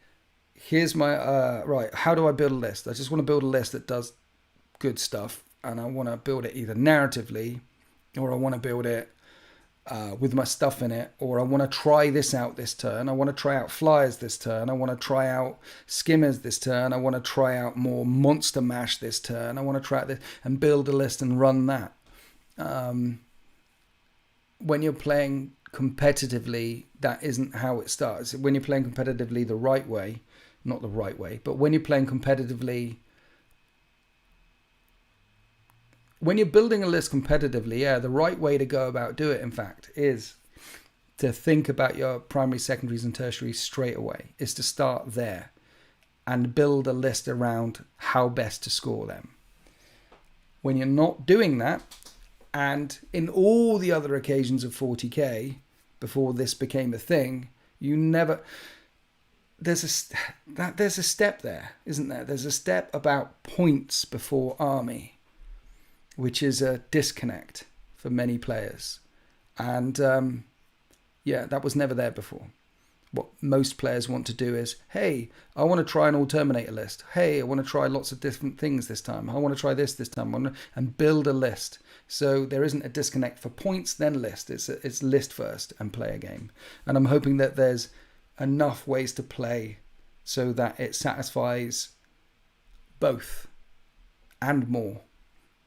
here's my... right, how do I build a list? I just want to build a list that does good stuff, and I want to build it either narratively or I want to build it with my stuff in it, or I want to try this out this turn. I want to try out flyers this turn. I want to try out skimmers this turn. I want to try out more monster mash this turn. I want to try out this and build a list and run that. When you're playing competitively, that isn't how it starts. When you're playing competitively the right way, not the right way, but when you're playing competitively, when you're building a list competitively, yeah, the right way to go about do it, in fact, is to think about your primaries, secondaries, and tertiaries straight away. Is to start there and build a list around how best to score them. When you're not doing that, and in all the other occasions of 40k, before this became a thing, you never... There's a step there, isn't there? There's a step about points before army, which is a disconnect for many players. And yeah, that was never there before. What most players want to do is, hey, I want to try an all Terminator list. Hey, I want to try lots of different things this time. I want to try this time. And build a list. So there isn't a disconnect for points, then list. It's list first and play a game. And I'm hoping that there's enough ways to play so that it satisfies both and more.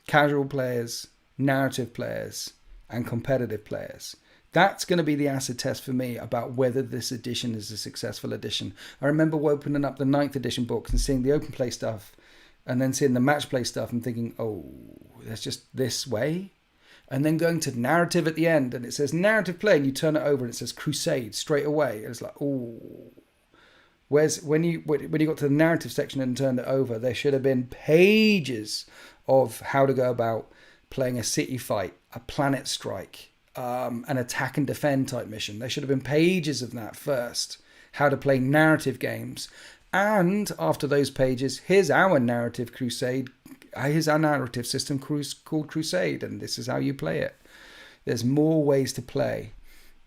Casual players, narrative players, and competitive players. That's going to be the acid test for me about whether this edition is a successful edition. I remember opening up the 9th edition books and seeing the open play stuff and then seeing the match play stuff and thinking, oh, that's just this way. And then going to narrative at the end and it says narrative play and you turn it over and it says crusade straight away. And it's like, oh, when you got to the narrative section and turned it over, there should have been pages of how to go about playing a city fight, a planet strike, an attack and defend type mission. There should have been pages of that first. How to play narrative games. And after those pages, here's our narrative crusade. Here's our narrative system called Crusade. And this is how you play it. There's more ways to play.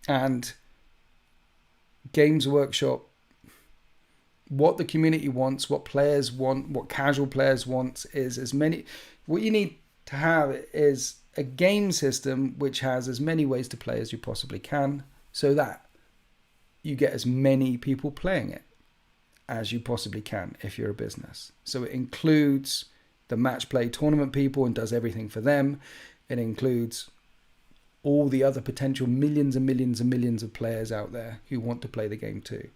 And Games Workshop, what the community wants, what players want, what casual players want is as many... What you need to have is a game system which has as many ways to play as you possibly can so that you get as many people playing it as you possibly can if you're a business. So it includes the match play tournament people and does everything for them. It includes all the other potential millions and millions and millions of players out there who want to play the game too.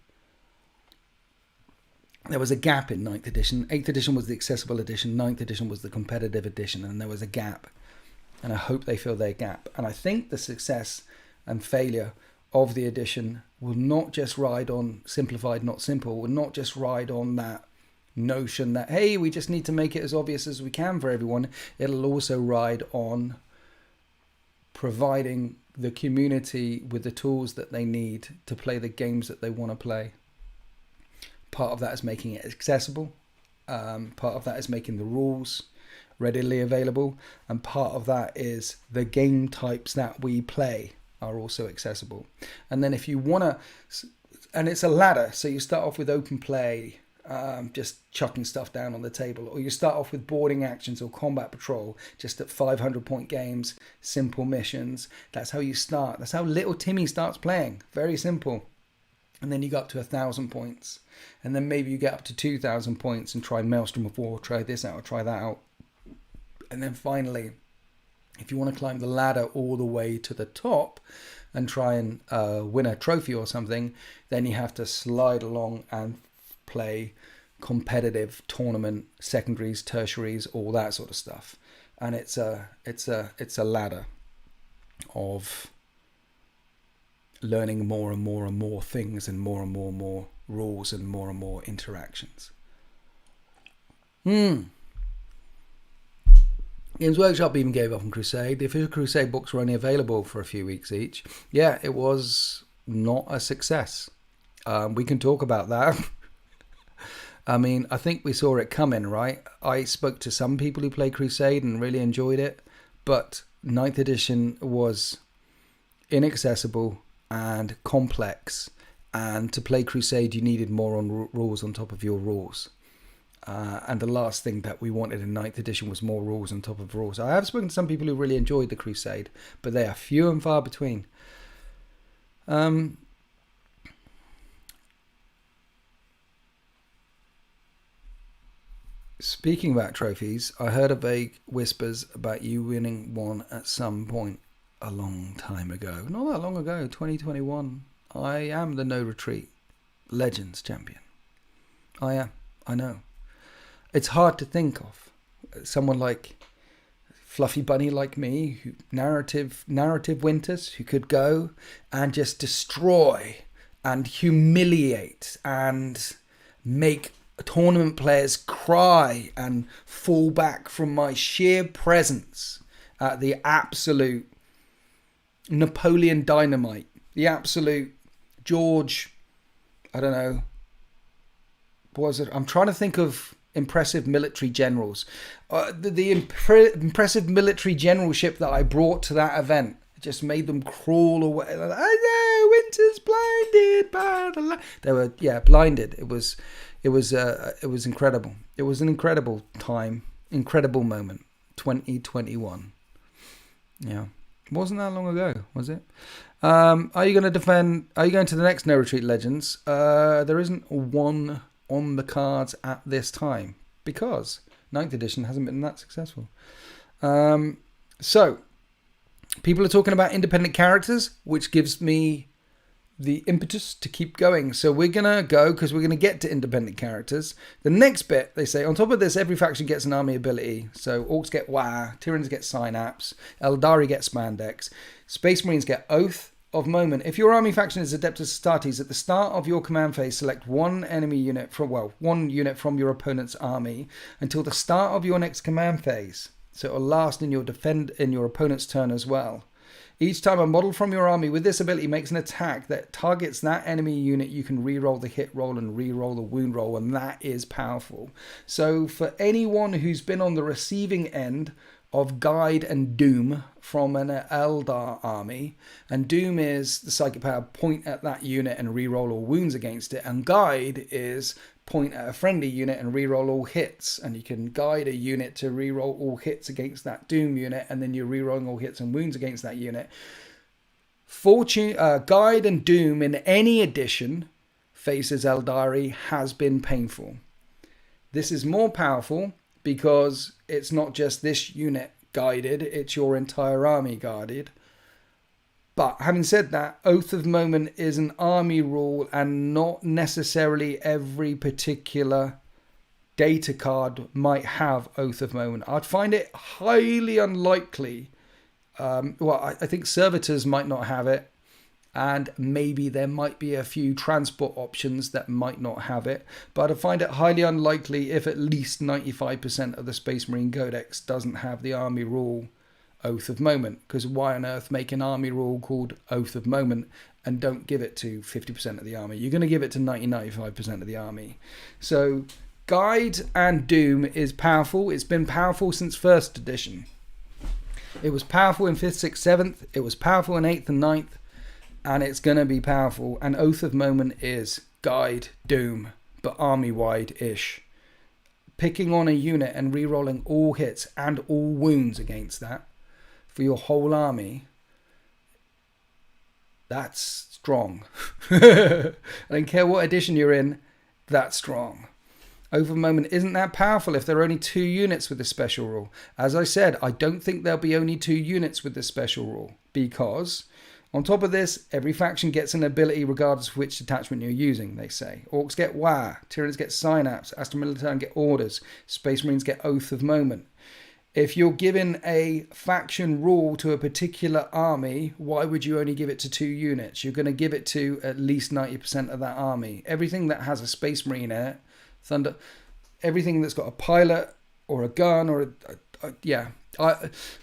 There was a gap in 9th edition. 8th edition was the accessible edition. 9th edition was the competitive edition. And there was a gap. And I hope they fill their gap. And I think the success and failure of the edition will not just ride on simplified, not simple. Will not just ride on that notion that, hey, we just need to make it as obvious as we can for everyone. It'll also ride on providing the community with the tools that they need to play the games that they want to play. Part of that is making it accessible. Part of that is making the rules readily available. And part of that is the game types that we play are also accessible. And then if you want to... And it's a ladder. So you start off with open play, just chucking stuff down on the table. Or you start off with boarding actions or combat patrol, just at 500 point games, simple missions. That's how you start. That's how little Timmy starts playing. Very simple. And then you go up to 1,000 points. And then maybe you get up to 2,000 points and try Maelstrom of War, try this out or try that out. And then finally, if you want to climb the ladder all the way to the top and try and win a trophy or something, then you have to slide along and play competitive tournament, secondaries, tertiaries, all that sort of stuff. And it's a ladder of learning more and more things and more rules and more interactions. Games Workshop even gave up on Crusade. The official Crusade books were only available for a few weeks each. Yeah, it was not a success. We can talk about that. I mean, I think we saw it coming, right? I spoke to some people who play Crusade and really enjoyed it, but 9th edition was inaccessible and complex, and to play Crusade you needed more rules on top of your rules. And the last thing that we wanted in 9th edition was more rules on top of rules. I have spoken to some people who really enjoyed the Crusade, but they are few and far between. Speaking about trophies, I heard of vague whispers about you winning one at some point a long time ago. Not that long ago, 2021. I am the No Retreat Legends champion. I am. I know. It's hard to think of someone like Fluffy Bunny like me, who narrative winters, who could go and just destroy and humiliate and make tournament players cry and fall back from my sheer presence at the absolute Napoleon Dynamite, the absolute George, I don't know, what was it? I'm trying to think of impressive military generals. Impressive military generalship that I brought to that event just made them crawl away. I know, winter's blinded by the light. They were, blinded. It was incredible. It was an incredible time, incredible moment. 2021. Yeah, wasn't that long ago, was it? Are you going to defend? Are you going to the next No Retreat Legends? There isn't one on the cards at this time because 9th edition hasn't been that successful. So people are talking about independent characters, which gives me the impetus to keep going. So we're going to go, because we're going to get to independent characters. The next bit, they say, on top of this, every faction gets an army ability. So Orcs get Wah, Tyranids get Synapse, Eldari get Spandex, Space Marines get Oath of Moment. If your army faction is Adeptus Astartes, at the start of your command phase, select one unit from your opponent's army until the start of your next command phase. So it'll last in your opponent's turn as well. Each time a model from your army with this ability makes an attack that targets that enemy unit, you can reroll the hit roll and reroll the wound roll, and that is powerful. So for anyone who's been on the receiving end of Guide and Doom from an Eldar army, and Doom is the psychic power, point at that unit and reroll all wounds against it, and Guide is point at a friendly unit and reroll all hits, and you can guide a unit to reroll all hits against that Doom unit, and then you're rerolling all hits and wounds against that unit. Guide and Doom in any edition faces Eldari has been painful. This is more powerful because it's not just this unit guided, it's your entire army guarded. But having said that, Oath of Moment is an army rule, and not necessarily every particular data card might have Oath of Moment. I'd find it highly unlikely. I think servitors might not have it, and maybe there might be a few transport options that might not have it. But I find it highly unlikely if at least 95% of the Space Marine Codex doesn't have the army rule Oath of Moment, because why on earth make an army rule called Oath of Moment and don't give it to 50% of the army? You're going to give it to 95% of the army. So Guide and Doom is powerful. It's been powerful since 1st edition. It was powerful in 5th, 6th, 7th. It was powerful in 8th and 9th. And it's going to be powerful. And Oath of Moment is Guide, Doom, but army-wide-ish. Picking on a unit and re-rolling all hits and all wounds against that for your whole army, that's strong. I don't care what edition you're in, that's strong. Oath of Moment isn't that powerful if there are only 2 units with this special rule. As I said, I don't think there'll be only 2 units with this special rule, because on top of this, every faction gets an ability regardless of which detachment you're using, they say. Orcs get Wah, Tyranids get Synapse, Astra Militarum get Orders, Space Marines get Oath of Moment. If you're given a faction rule to a particular army, why would you only give it to 2 units? You're going to give it to at least 90% of that army. Everything that has a Space Marine in it, everything that's got a pilot or a gun or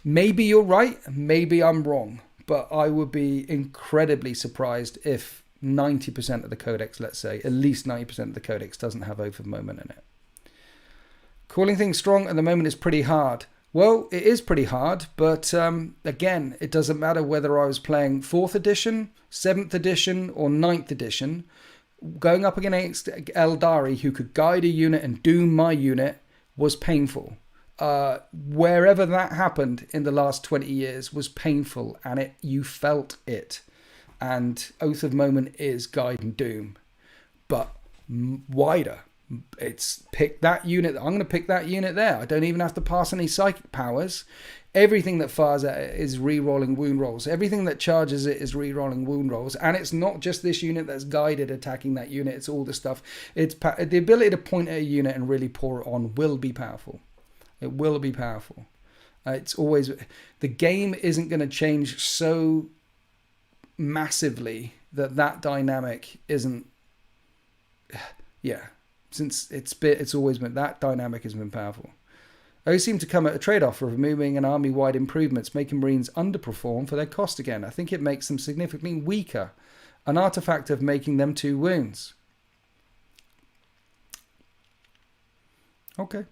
maybe you're right, maybe I'm wrong, but I would be incredibly surprised if 90% of the codex, let's say, at least 90% of the codex doesn't have Oath of Moment in it. Calling things strong at the moment is pretty hard. Well, it is pretty hard, but again, it doesn't matter whether I was playing 4th edition, 7th edition, or 9th edition. Going up against Eldari, who could guide a unit and doom my unit, was painful. Wherever that happened in the last 20 years was painful, and you felt it. And Oath of Moment is guide and doom, but wider. It's pick that unit. I'm going to pick that unit there. I don't even have to pass any psychic powers. Everything that fires at it is re-rolling wound rolls. Everything that charges it is re-rolling wound rolls. And it's not just this unit that's guided attacking that unit. It's all the stuff. It's the ability to point at a unit and really pour it on will be powerful. It will be powerful. It's always... The game isn't going to change so massively that dynamic isn't... Yeah. Since it's always been... That dynamic has been powerful. Those seem to come at a trade-off of removing an army-wide improvements, making Marines underperform for their cost again. I think it makes them significantly weaker. An artifact of making them 2 wounds. Okay.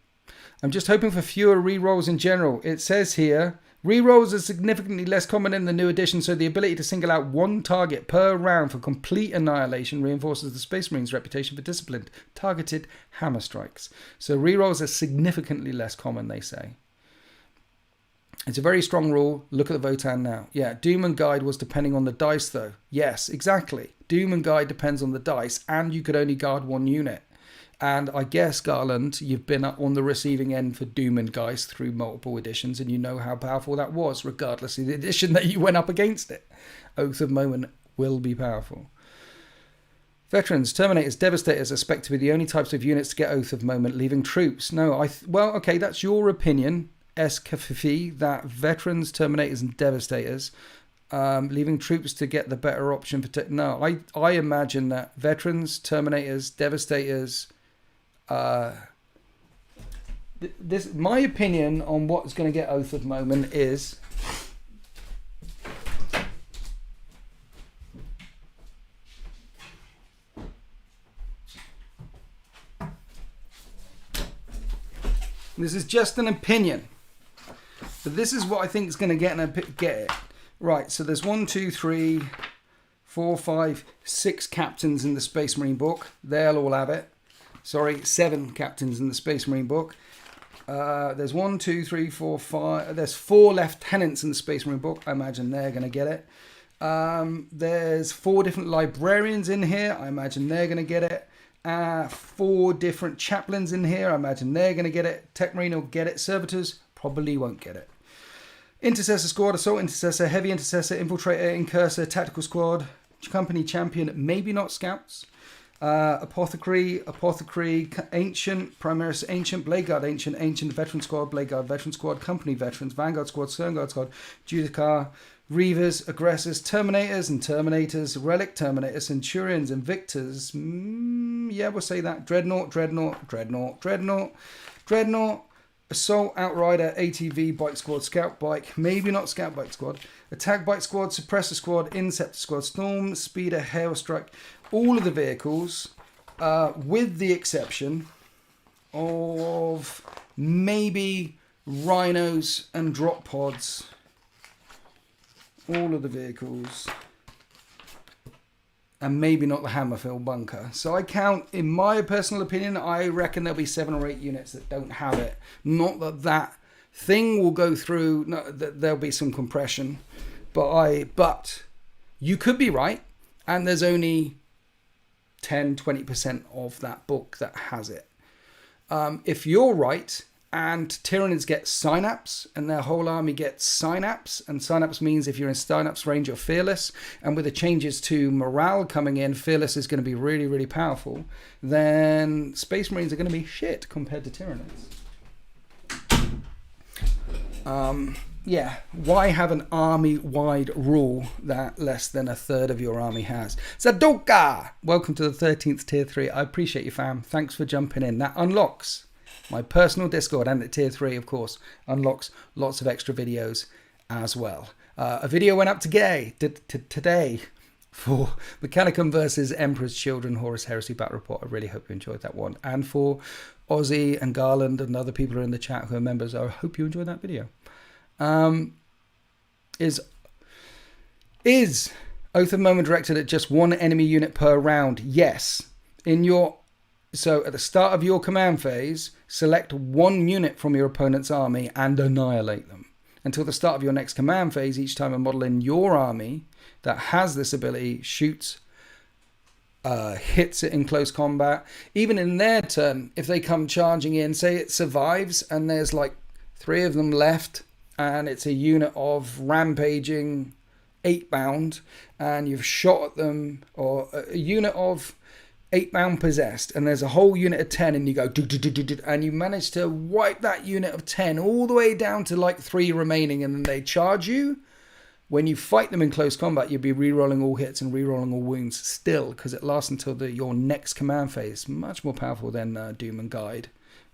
I'm just hoping for fewer rerolls in general. It says here, rerolls are significantly less common in the new edition, so the ability to single out one target per round for complete annihilation reinforces the Space Marines' reputation for disciplined, targeted hammer strikes. So rerolls are significantly less common, they say. It's a very strong rule. Look at the Votan now. Yeah, Doom and Guide was depending on the dice, though. Yes, exactly. Doom and Guide depends on the dice, and you could only guard 1 unit. And I guess, Garland, you've been on the receiving end for Doom and Geist through multiple editions, and you know how powerful that was, regardless of the edition that you went up against it. Oath of Moment will be powerful. Veterans, Terminators, Devastators are expected to be the only types of units to get Oath of Moment, leaving troops. No, well, okay, that's your opinion, Escafifi, that Veterans, Terminators, and Devastators, leaving troops to get the better option. No, I imagine that Veterans, Terminators, Devastators... my opinion on what's going to get Oath of Moment is this is just an opinion, but this is what I think is going to get it right. So there's 1, 2, 3, 4, 5, 6 captains in the Space Marine book. They'll all have it. Sorry, 7 captains in the Space Marine book. There's 1, 2, 3, 4, 5. There's 4 lieutenants in the Space Marine book. I imagine they're going to get it. There's 4 different librarians in here. I imagine they're going to get it. 4 different chaplains in here. I imagine they're going to get it. Tech Marine will get it. Servitors probably won't get it. Intercessor squad, Assault Intercessor, Heavy Intercessor, Infiltrator, Incursor, Tactical squad, Company Champion, maybe not Scouts. Apothecary, Ancient, Primaris Ancient, Blade Guard Ancient, Ancient, Veteran Squad, Blade Guard Veteran Squad, Company Veterans, Vanguard Squad, Sternguard Squad, Judicar, Reavers, Aggressors, Terminators and Terminators, Relic Terminators, Centurions, Invictors, yeah, we'll say that, Dreadnought, Assault Outrider, ATV, Bike Squad, Scout Bike, maybe not Scout Bike Squad, Attack Bike Squad, Suppressor Squad, Inceptor Squad, Storm, Speeder, Hailstrike, all of the vehicles, with the exception of maybe Rhinos and Drop Pods. All of the vehicles. And maybe not the Hammerfield Bunker. So I count, in my personal opinion, I reckon there'll be 7 or 8 units that don't have it. Not that thing will go through, no, there'll be some compression. But you could be right, and there's only 10-20% of that book that has it. If you're right, and Tyranids get Synapse, and their whole army gets Synapse, and Synapse means if you're in Synapse range, you're fearless, and with the changes to morale coming in, fearless is going to be really, really powerful, then Space Marines are going to be shit compared to Tyranids. Yeah, why have an army-wide rule that less than a third of your army has? Zadoka! Welcome to the 13th Tier 3. I appreciate you, fam. Thanks for jumping in. That unlocks my personal Discord, and at Tier 3, of course, unlocks lots of extra videos as well. A video went up today for Mechanicum versus Emperor's Children Horus Heresy Battle Report. I really hope you enjoyed that one. And for Ozzy and Garland and other people who are in the chat who are members, I hope you enjoyed that video. Is Oath of Moment directed at just one enemy unit per round. Yes. So at the start of your command phase, select one unit from your opponent's army and annihilate them. Until the start of your next command phase, each time a model in your army that has this ability shoots, hits it in close combat. Even in their turn, if they come charging in, say it survives and there's like 3 of them left and it's a unit of rampaging 8-bound and you've shot at them, or a unit of 8-bound possessed and there's a whole unit of 10 and you go and you manage to wipe that unit of 10 all the way down to like 3 remaining, and then they charge you. When you fight them in close combat, you'll be re-rolling all hits and re-rolling all wounds still, because it lasts until your next command phase. Much more powerful than Doom and Guide.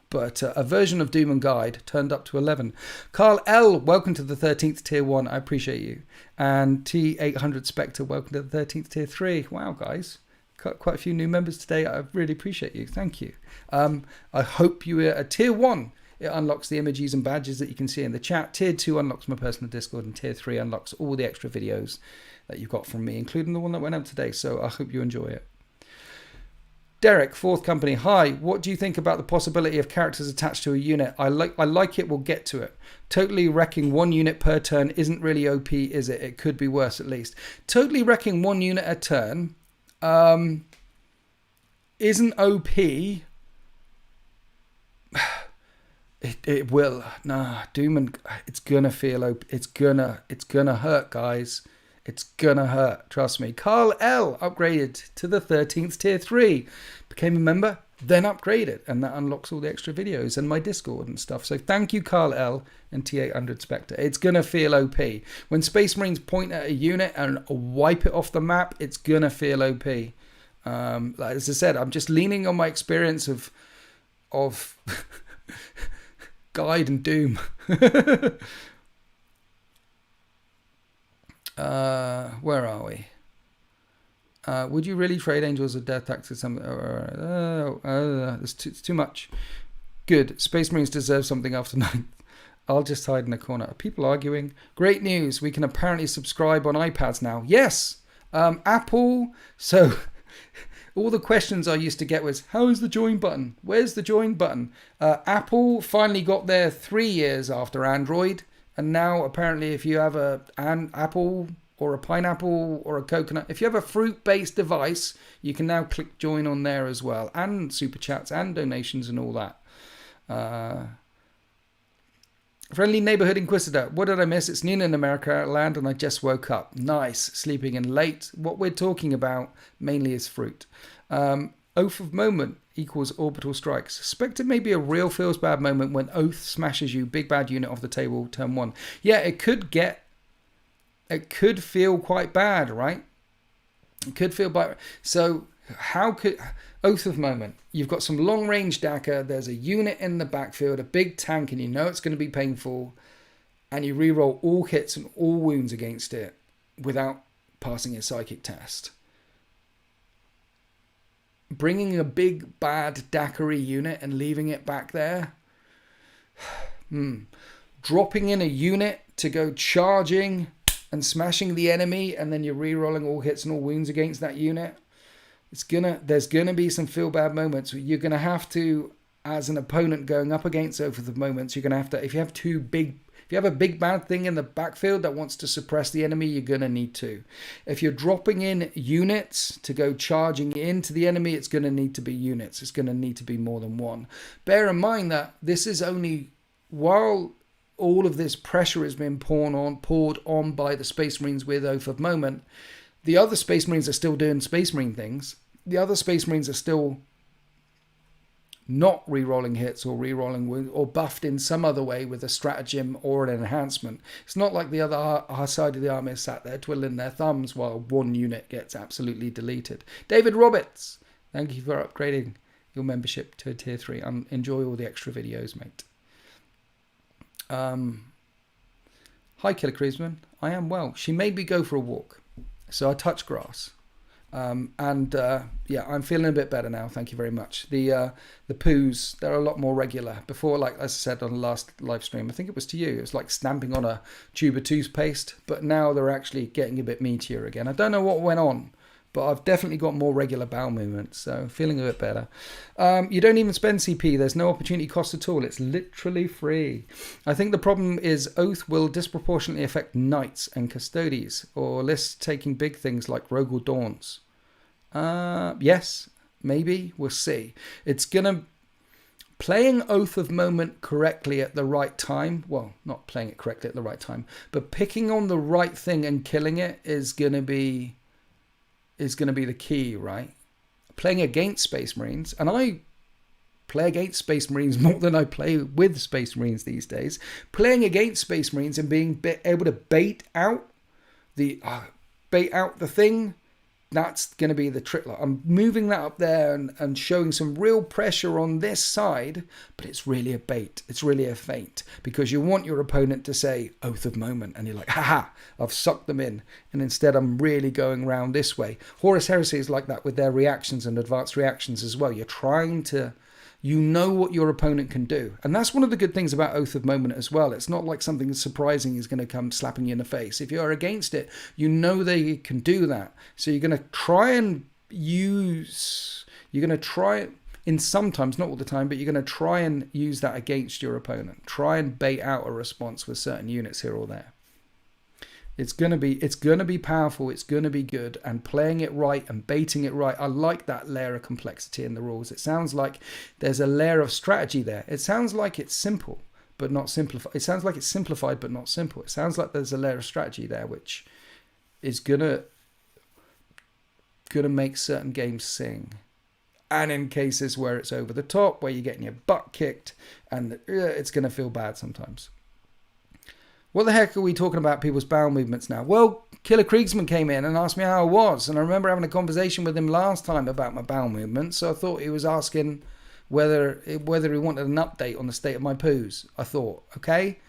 But a version of Doom and Guide turned up to 11. Carl L, welcome to the 13th Tier 1. I appreciate you. And T800 Spectre, welcome to the 13th Tier 3. Wow, guys. Got quite a few new members today. I really appreciate you. Thank you. I hope you are at Tier 1. It unlocks the images and badges that you can see in the chat. Tier 2 unlocks my personal Discord, and Tier 3 unlocks all the extra videos that you've got from me, including the one that went out today. So I hope you enjoy it. Derek, Fourth Company. Hi, what do you think about the possibility of characters attached to a unit? I like it, we'll get to it. Totally wrecking one unit per turn isn't really OP, is it? It could be worse at least. Totally wrecking one unit a turn isn't OP. It will. Nah, Doom and it's gonna feel OP. It's gonna hurt, guys. It's gonna hurt. Trust me. Carl L upgraded to the 13th Tier 3. Became a member, then upgraded. And that unlocks all the extra videos and my Discord and stuff. So thank you, Carl L and T800 Spectre. It's gonna feel OP. When Space Marines point at a unit and wipe it off the map, it's gonna feel OP. Like as I said, I'm just leaning on my experience of Guide and Doom. Where are we? Would you really trade Angels of Death Taxes? It's too much. Good. Space Marines deserve something after 9th. I'll just hide in a corner. Are people arguing? Great news. We can apparently subscribe on iPads now. Yes. Apple. So all the questions I used to get was, how is the join button? Where's the join button? Apple finally got there 3 years after Android. And now, apparently, if you have an apple or a pineapple or a coconut, if you have a fruit-based device, you can now click join on there as well. And super chats and donations and all that. Friendly Neighborhood Inquisitor. What did I miss? It's noon in America land and I just woke up. Nice. Sleeping in late. What we're talking about mainly is fruit. Oath of Moment equals orbital strikes. Suspect it may be a real feels bad moment when Oath smashes you big bad unit off the table turn 1. Yeah, it could feel quite bad, right? It could feel bad. So how could Oath of Moment? You've got some long range DACA. There's a unit in the backfield, a big tank, and you know it's going to be painful. And you reroll all hits and all wounds against it without passing a psychic test. Bringing a big bad Daiquiri unit and leaving it back there. Dropping in a unit to go charging and smashing the enemy, and then you're re-rolling all hits and all wounds against that unit. There's gonna be some feel bad moments. You're gonna have to, as an opponent going up against Oath of Moments, you're gonna have to, if you have a big bad thing in the backfield that wants to suppress the enemy, you're going to need to. If you're dropping in units to go charging into the enemy, it's going to need to be units. It's going to need to be more than one. Bear in mind that this is only, while all of this pressure has been poured on by the Space Marines with Oath of Moment, the other Space Marines are still doing Space Marine things. The other Space Marines are still not re-rolling hits or re-rolling wounds or buffed in some other way with a stratagem or an enhancement. It's not like the other side of the army is sat there twiddling their thumbs while one unit gets absolutely deleted. David Roberts, thank you for upgrading your membership to a tier 3. Enjoy all the extra videos, mate. Hi, Killer Cruiseman. I am well. She made me go for a walk, so I touched grass. Yeah, I'm feeling a bit better now. Thank you very much. The poos, they're a lot more regular. Before, like as I said on the last live stream, I think it was to you, it was like stamping on a tube of toothpaste. But now they're actually getting a bit meatier again. I don't know what went on, but I've definitely got more regular bowel movements, so feeling a bit better. You don't even spend CP. There's no opportunity cost at all. It's literally free. I think the problem is Oath will disproportionately affect Knights and Custodies, or lists taking big things like Rogal Dawns. Yes, maybe. We'll see. It's going to... Playing Oath of Moment correctly at the right time, well, not playing it correctly at the right time, but picking on the right thing and killing it is going to be the key, right? Playing against Space Marines, and I play against Space Marines more than I play with Space Marines these days. Playing against Space Marines and being able to bait out the thing, that's going to be the trick. I'm moving that up there and showing some real pressure on this side, but it's really a bait. It's really a feint, because you want your opponent to say Oath of Moment, and you're like, haha, I've sucked them in. And instead I'm really going round this way. Horus Heresy is like that with their reactions and advanced reactions as well. You're trying to... You know what your opponent can do. And that's one of the good things about Oath of Moment as well. It's not like something surprising is going to come slapping you in the face. If you're against it, you know they can do that. So you're going to try and use... You're going to try... In sometimes, not all the time, but you're going to try and use that against your opponent. Try and bait out a response with certain units here or there. It's gonna be powerful. It's gonna be good, and playing it right and baiting it right. I like that layer of complexity in the rules. It sounds like there's a layer of strategy there. It sounds like it's simple but not simplified. It sounds like it's simplified but not simple. It sounds like there's a layer of strategy there, which is gonna make certain games sing. And in cases where it's over the top, where you're getting your butt kicked, and it's gonna feel bad sometimes. What the heck are we talking about people's bowel movements now? Well, Killer Kriegsman came in and asked me how I was. And I remember having a conversation with him last time about my bowel movements. So I thought he was asking whether he wanted an update on the state of my poos. I thought, okay,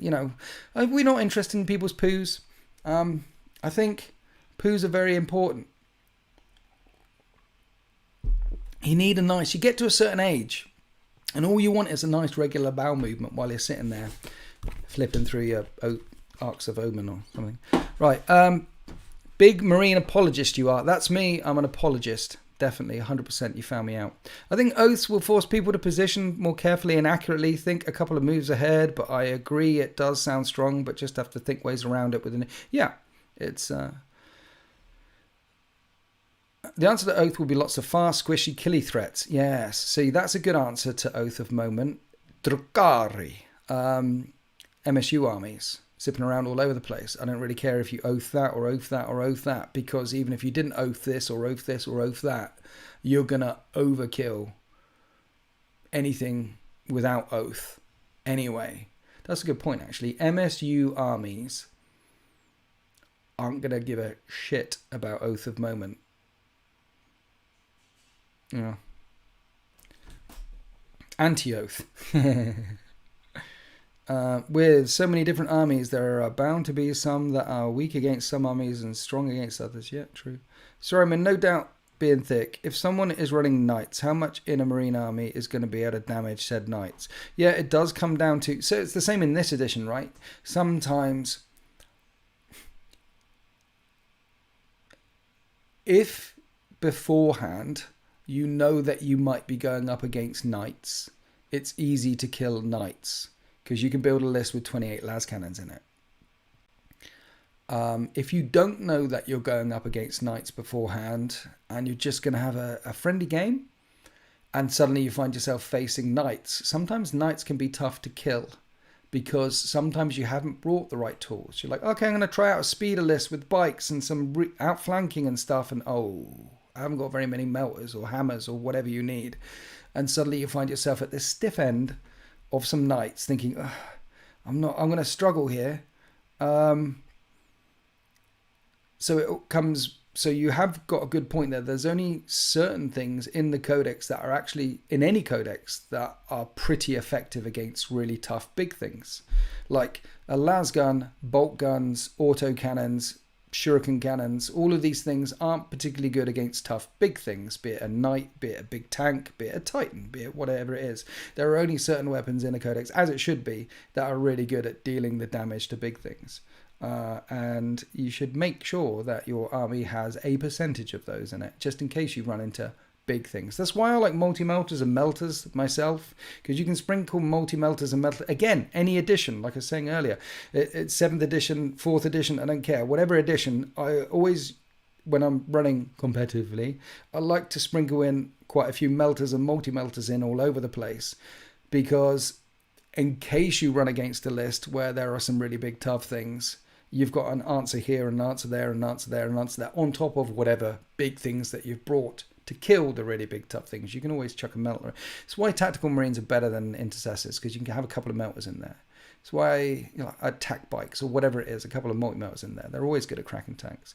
are we not interested in people's poos? I think poos are very important. You get to a certain age, and all you want is a nice regular bowel movement while you're sitting there flipping through your Arcs of Omen or something. Right, big Marine apologist you are. That's me. I'm an apologist. Definitely, 100%. You found me out. I think Oaths will force people to position more carefully and accurately, think a couple of moves ahead, but I agree it does sound strong, but just have to think ways around it. Yeah, it's... The answer to Oath will be lots of fast, squishy, killy threats. Yes, see, that's a good answer to Oath of Moment. Drukhari. MSU armies zipping around all over the place. I don't really care if you oath that or oath that or oath that, because even if you didn't oath this or oath this or oath that, you're going to overkill anything without oath anyway. That's a good point, actually. MSU armies aren't going to give a shit about Oath of Moment. Yeah. Anti-oath. With so many different armies, there are bound to be some that are weak against some armies and strong against others. Yeah, true. Sorry, man, no doubt being thick. If someone is running knights, how much in a marine army is going to be able to damage said knights? Yeah, it does come down to... So it's the same in this edition, right? Sometimes... If beforehand you know that you might be going up against knights, it's easy to kill knights, because you can build a list with 28 las cannons in it. If you don't know that you're going up against knights beforehand, and you're just going to have a friendly game, and suddenly you find yourself facing knights, sometimes knights can be tough to kill, because sometimes you haven't brought the right tools. You're like, okay, I'm going to try out a speeder list with bikes and some outflanking and stuff, and I haven't got very many melters or hammers or whatever you need. And suddenly you find yourself at this stiff end of some knights thinking, I'm going to struggle here. So you have got a good point there. There's only certain things in the codex that are actually, in any codex, that are pretty effective against really tough big things. Like a las gun, bolt guns, auto cannons, shuriken cannons, all of these things aren't particularly good against tough big things, be it a knight, be it a big tank, be it a titan, be it whatever it is. There are only certain weapons in a codex, as it should be, that are really good at dealing the damage to big things. And you should make sure that your army has a percentage of those in it, just in case you run into big things. That's why I like multi-melters and melters myself, because you can sprinkle multi-melters and melters. Again, any edition, like I was saying earlier, it's 7th edition, 4th edition, I don't care. Whatever edition, I always, when I'm running competitively, I like to sprinkle in quite a few melters and multi-melters in all over the place, because in case you run against a list where there are some really big tough things, you've got an answer here, an answer there, an answer there, an answer there, on top of whatever big things that you've brought to kill the really big tough things. You can always chuck a melter. It's why tactical marines are better than intercessors, because you can have a couple of melters in there. It's why, attack bikes or whatever it is, a couple of multi-melters in there. They're always good at cracking tanks.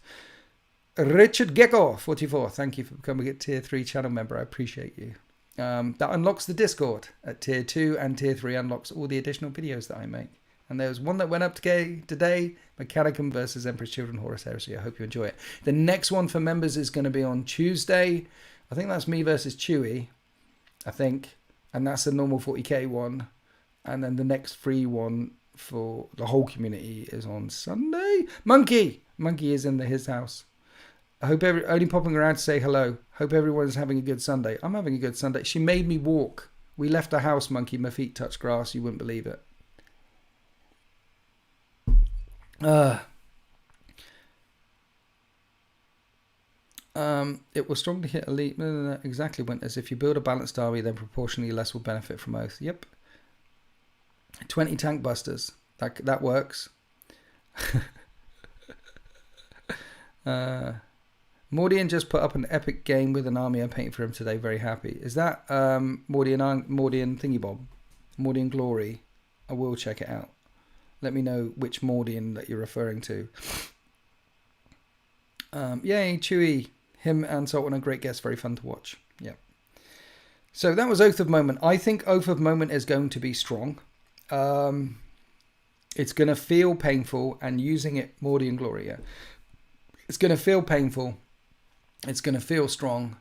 Richard Gecko 44, thank you for becoming a tier 3 channel member. I appreciate you. That unlocks the Discord at tier 2, and tier 3 unlocks all the additional videos that I make. And there's one that went up today, Mechanicum versus Emperor's Children, Horus Heresy. I hope you enjoy it. The next one for members is going to be on Tuesday. I think that's me versus Chewy, I think. And that's a normal 40k one. And then the next free one for the whole community is on Sunday. Monkey is in his house. I hope only popping around to say hello. Hope everyone's having a good Sunday. I'm having a good Sunday. She made me walk. We left the house, Monkey. My feet touched grass. You wouldn't believe it. It was strong to hit elite. No, exactly. Went as if you build a balanced army, then proportionally less will benefit from oath. Yep. 20 tank busters. That works. Mordian just put up an epic game with an army I painted for him today. Very happy. Is that Mordian thingy bob? Mordian Glory? I will check it out. Let me know which Mordian that you're referring to. Yay, Chewy. Him and Sultan are great guests. Very fun to watch. Yeah. So that was Oath of Moment. I think Oath of Moment is going to be strong. It's going to feel painful, and using it, Mordian Glory, yeah. It's going to feel painful. It's going to feel strong,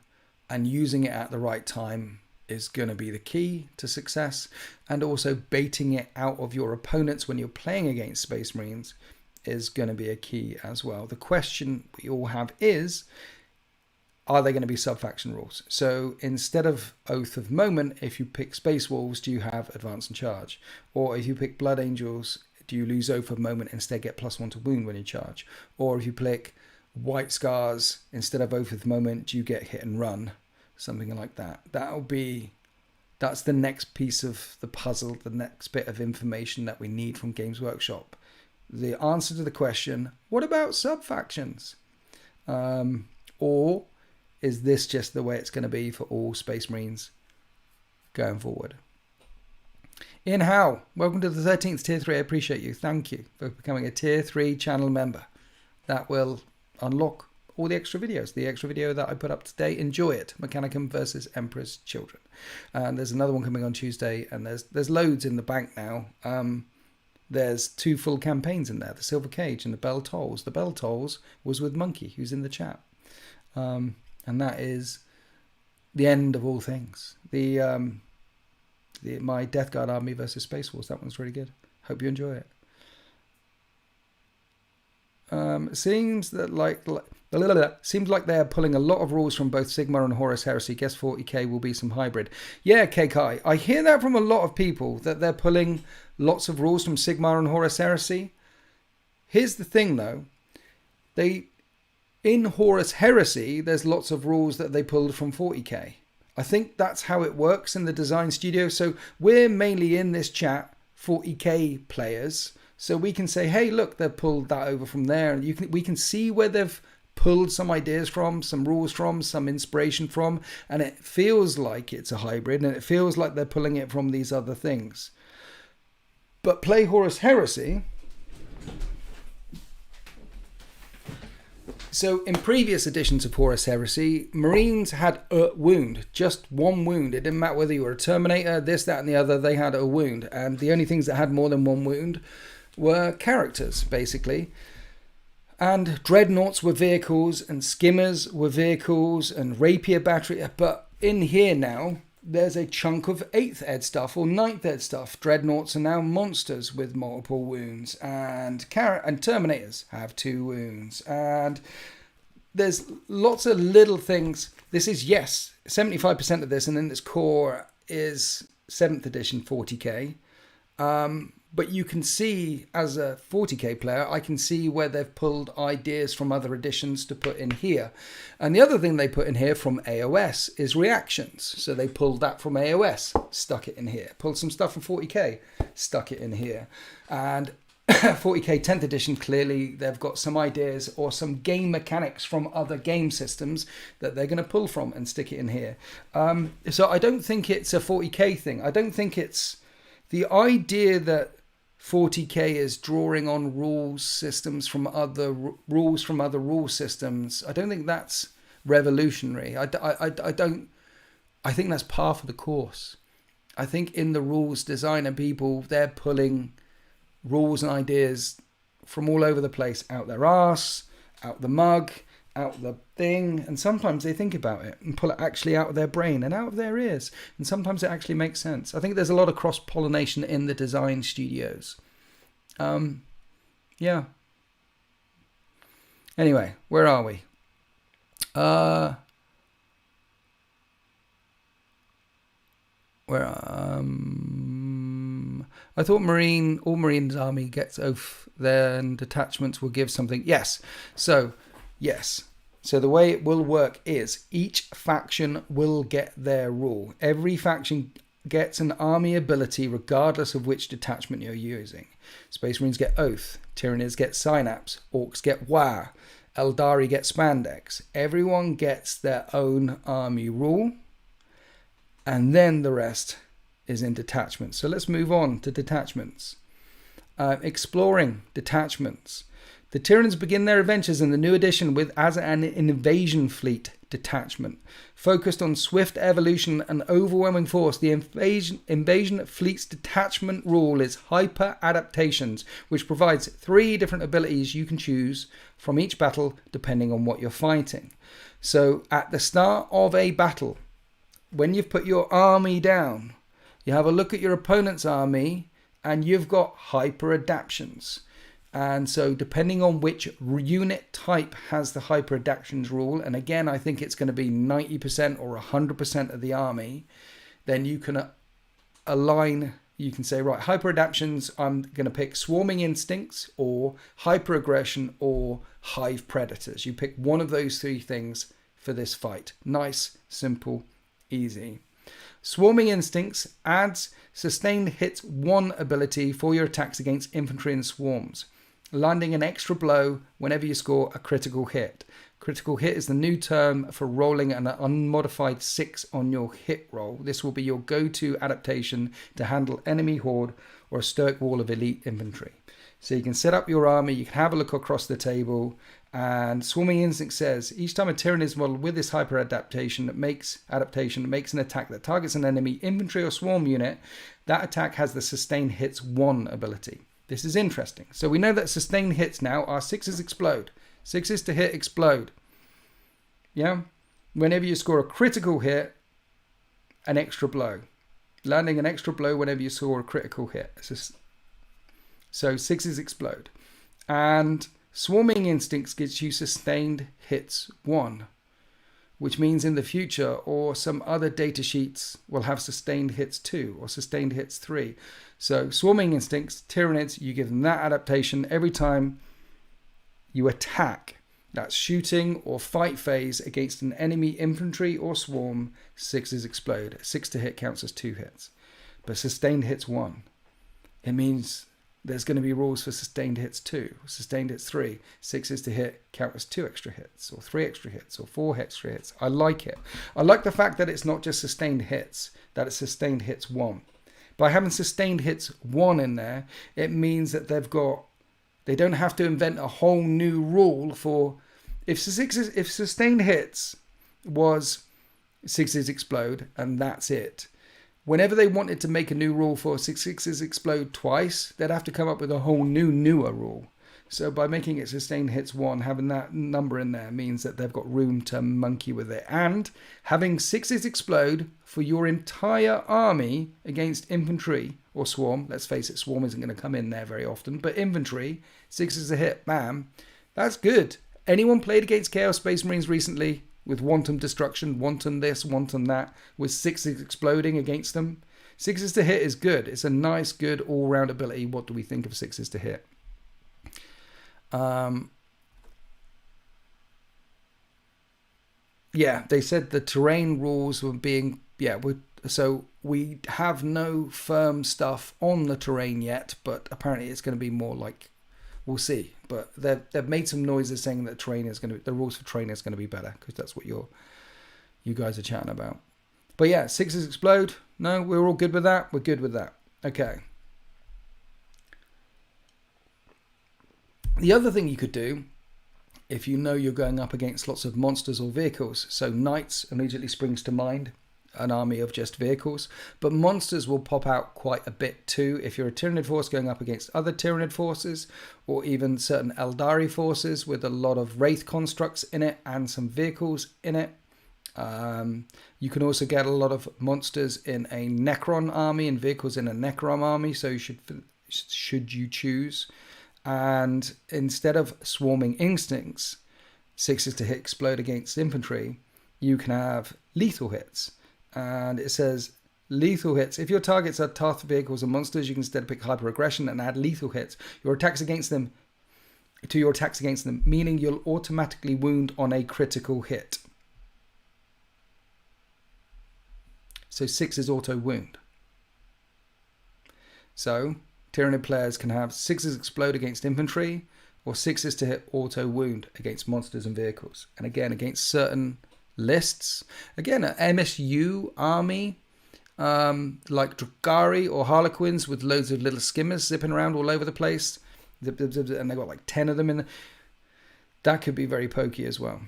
and using it at the right time is going to be the key to success. And also baiting it out of your opponents when you're playing against Space Marines is going to be a key as well. The question we all have is, are they going to be sub-faction rules? So instead of Oath of Moment, if you pick Space Wolves, do you have Advance and Charge? Or if you pick Blood Angels, do you lose Oath of Moment, instead get +1 to wound when you charge? Or if you pick White Scars, instead of Oath of Moment, do you get hit and run? Something like that. That's the next piece of the puzzle, the next bit of information that we need from Games Workshop. The answer to the question, what about sub-factions? Or is this just the way it's going to be for all Space Marines going forward? Ian Howe, welcome to the 13th Tier 3. I appreciate you. Thank you for becoming a Tier 3 channel member. That will unlock all the extra videos. The extra video that I put up today, enjoy it. Mechanicum versus Emperor's Children. And there's another one coming on Tuesday, and there's loads in the bank now. There's 2 full campaigns in there, the Silver Cage and the Bell Tolls. The Bell Tolls was with Monkey, who's in the chat. And that is the end of all things. My Death Guard army versus Space Wars. That one's really good. Hope you enjoy it. Seems like they are pulling a lot of rules from both Sigmar and Horus Heresy. Guess 40k will be some hybrid. Yeah, KK. I hear that from a lot of people, that they're pulling lots of rules from Sigmar and Horus Heresy. Here's the thing, though. In Horus Heresy, there's lots of rules that they pulled from 40k. I think that's how it works in the design studio. So we're mainly in this chat 40k players. So we can say, hey, look, they've pulled that over from there. And we can see where they've pulled some ideas from, some rules from, some inspiration from. And it feels like it's a hybrid, and it feels like they're pulling it from these other things. But play Horus Heresy. So in previous editions of Horus Heresy, Marines had a wound, just one wound. It didn't matter whether you were a Terminator, this, that, and the other, they had a wound. And the only things that had more than one wound were characters, basically. And dreadnoughts were vehicles, and skimmers were vehicles, and rapier battery. But in here now, there's a chunk of 8th ed stuff or 9th ed stuff. Dreadnoughts are now monsters with multiple wounds, and Terminators have 2 wounds. And there's lots of little things. This is, yes, 75% of this, and then this core is 7th edition 40k. But you can see, as a 40k player, I can see where they've pulled ideas from other editions to put in here. And the other thing they put in here from AOS is reactions. So they pulled that from AOS, stuck it in here. Pulled some stuff from 40k, stuck it in here. And 40k 10th edition, clearly they've got some ideas or some game mechanics from other game systems that they're going to pull from and stick it in here. So I don't think it's a 40k thing. I don't think it's the idea that 40k is drawing on rules systems from other rules from other rule systems. I don't think that's revolutionary. I think that's par for the course. I think in the rules designer people, they're pulling rules and ideas from all over the place, out their arse, out the mug, out the thing, and sometimes they think about it and pull it actually out of their brain and out of their ears, and sometimes it actually makes sense. I think there's a lot of cross-pollination in the design studios. Yeah. Anyway, where are we? I thought all Marines army gets oath, then detachments will give something. Yes. So the way it will work is each faction will get their rule. Every faction gets an army ability regardless of which detachment you're using. Space Marines get oath, Tyranids get synapse, Orcs get War, Eldari get spandex. Everyone gets their own army rule, and then the rest is in detachments. So let's move on to detachments. Exploring detachments. The Tyranids begin their adventures in the new edition with as an invasion fleet detachment. Focused on swift evolution and overwhelming force, the invasion fleet's detachment rule is hyper adaptations, which provides 3 different abilities you can choose from each battle depending on what you're fighting. So at the start of a battle, when you've put your army down, you have a look at your opponent's army and you've got hyper adaptations. And so depending on which unit type has the hyper adaptations rule, and again, I think it's going to be 90% or 100% of the army, then you can align, you can say, right, hyper adaptations, I'm going to pick swarming instincts or hyper aggression or hive predators. You pick one of those 3 things for this fight. Nice, simple, easy. Swarming instincts adds sustained hits 1 ability for your attacks against infantry and swarms, landing an extra blow whenever you score a critical hit. Critical hit is the new term for rolling an unmodified 6 on your hit roll. This will be your go-to adaptation to handle enemy horde or a Sturk wall of elite infantry. So you can set up your army, you can have a look across the table, and Swarming Instinct says, each time a Tyranid is modeled with this hyper adaptation that makes an attack that targets an enemy infantry or swarm unit, that attack has the sustained hits 1 ability. This is interesting. So we know that sustained hits now are 6s explode. 6s to hit explode. Yeah? Whenever you score a critical hit, an extra blow. Landing an extra blow whenever you score a critical hit. So 6s explode. And Swarming Instincts gives you sustained hits 1. Which means in the future, or some other data sheets will have sustained hits 2 or sustained hits 3. So Swarming Instincts, Tyranids, you give them that adaptation every time you attack. That's shooting or fight phase against an enemy infantry or swarm, 6s explode. 6 to hit counts as 2 hits. But sustained hits 1. It means there's going to be rules for sustained hits 2, sustained hits 3. 6s to hit count as 2 extra hits, or 3 extra hits, or 4 extra hits. I like it. I like the fact that it's not just sustained hits, that it's sustained hits 1. By having sustained hits 1 in there, it means that they don't have to invent a whole new rule for, if sustained hits was 6s explode and that's it. Whenever they wanted to make a new rule for 6s explode twice, they'd have to come up with a whole newer rule. So by making it sustained hits 1, having that number in there means that they've got room to monkey with it. And having 6s explode for your entire army against infantry or swarm. Let's face it, swarm isn't going to come in there very often. But infantry, 6s a hit, bam. That's good. Anyone played against Chaos Space Marines recently with wanton destruction, wanton this, wanton that, with 6s exploding against them? 6s to hit is good. It's a nice, good all-round ability. What do we think of 6s to hit? Yeah, they said the terrain rules were being, so we have no firm stuff on the terrain yet, but apparently it's going to be more like, we'll see. But they've made some noises saying that the rules for terrain is going to be better, because that's what you guys are chatting about. But yeah, 6s explode. No, we're all good with that. We're good with that. Okay. The other thing you could do, if you know you're going up against lots of monsters or vehicles, so knights immediately springs to mind, an army of just vehicles, but monsters will pop out quite a bit too if you're a Tyranid force going up against other Tyranid forces, or even certain Eldari forces with a lot of Wraith constructs in it and some vehicles in it. You can also get a lot of monsters in a Necron army and vehicles in a Necron army, so you should you choose. And instead of swarming instincts, 6s to hit explode against infantry, you can have lethal hits. And it says lethal hits. If your targets are tough vehicles and monsters, you can instead pick hyper aggression and add lethal hits. Your attacks against them, meaning you'll automatically wound on a critical hit. So 6 is auto wound. So Tyranid players can have 6s explode against infantry, or 6s to hit auto wound against monsters and vehicles. And again, against certain lists. Again, an MSU army, like Drukari or Harlequins with loads of little skimmers zipping around all over the place. And they've got like 10 of them in. That could be very pokey as well.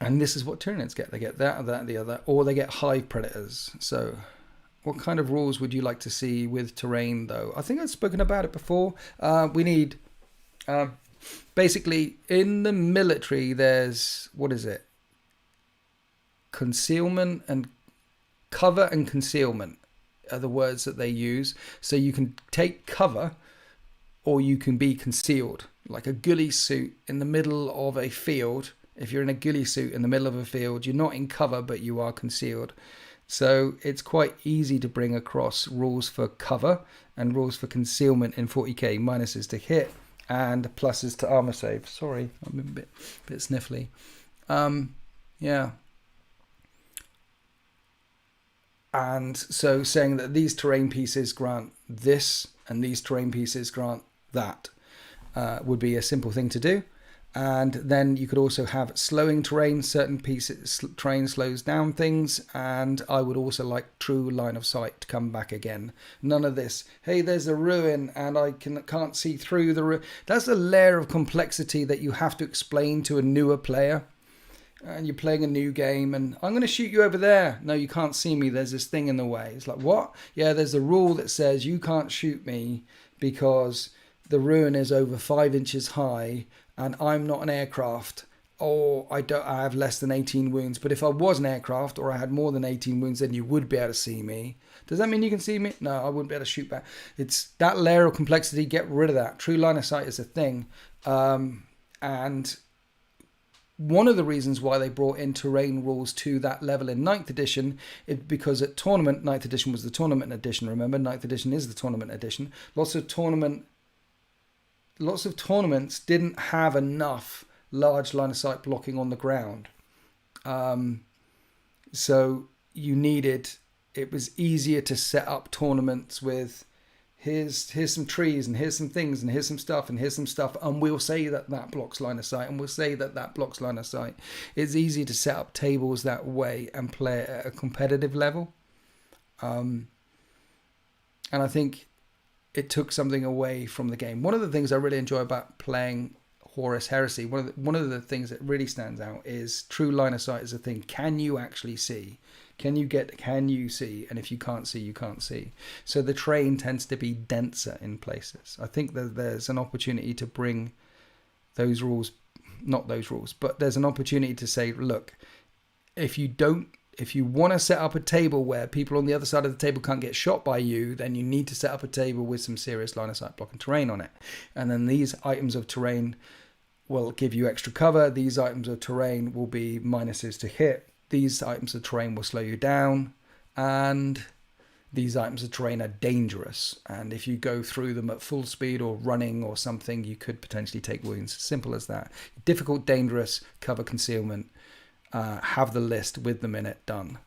And this is what Tyranids get. They get that, the other. Or they get hive predators. So what kind of rules would you like to see with terrain, though? I think I've spoken about it before. We need... basically, in the military, there's... What is it? Concealment and... Cover and concealment are the words that they use. So you can take cover, or you can be concealed. Like a ghillie suit in the middle of a field. If you're in a ghillie suit in the middle of a field, you're not in cover, but you are concealed. So it's quite easy to bring across rules for cover and rules for concealment in 40k. Minuses to hit and pluses to armor save. Sorry, I'm a bit sniffly. Yeah. And so saying that these terrain pieces grant this and these terrain pieces grant that would be a simple thing to do. And then you could also have slowing terrain. Certain pieces terrain slows down things, and I would also like true line of sight to come back again. None of this, hey, there's a ruin and I can't see through the ruin. That's a layer of complexity that you have to explain to a newer player. And you're playing a new game and I'm going to shoot you over there. No, you can't see me. There's this thing in the way. It's like, what? Yeah, there's a rule that says you can't shoot me because the ruin is over 5 inches high and I'm not an aircraft, or I have less than 18 wounds. But if I was an aircraft or I had more than 18 wounds, then you would be able to see me. Does that mean you can see me? No, I wouldn't be able to shoot back. It's that layer of complexity. Get rid of that. True line of sight is a thing. And one of the reasons why they brought in terrain rules to that level in 9th edition is because at tournament, 9th edition was the tournament edition. Remember, 9th edition is the tournament edition. Lots of tournaments didn't have enough large line of sight blocking on the ground. So it was easier to set up tournaments with here's some trees and here's some things and here's some stuff and here's some stuff, and we'll say that blocks line of sight and we'll say that blocks line of sight. It's easier to set up tables that way and play at a competitive level. And I think it took something away from the game. One of the things I really enjoy about playing Horus Heresy, one of the things that really stands out is true line of sight is a thing. Can you actually see? Can you see? And if you can't see, you can't see. So the terrain tends to be denser in places. I think that there's an opportunity to bring those rules, not those rules, but there's an opportunity to say, look, if you want to set up a table where people on the other side of the table can't get shot by you, then you need to set up a table with some serious line of sight blocking terrain on it. And then these items of terrain will give you extra cover. These items of terrain will be minuses to hit. These items of terrain will slow you down. And these items of terrain are dangerous. And if you go through them at full speed or running or something, you could potentially take wounds. Simple as that. Difficult, dangerous, cover, concealment. Have the list with them in it, done.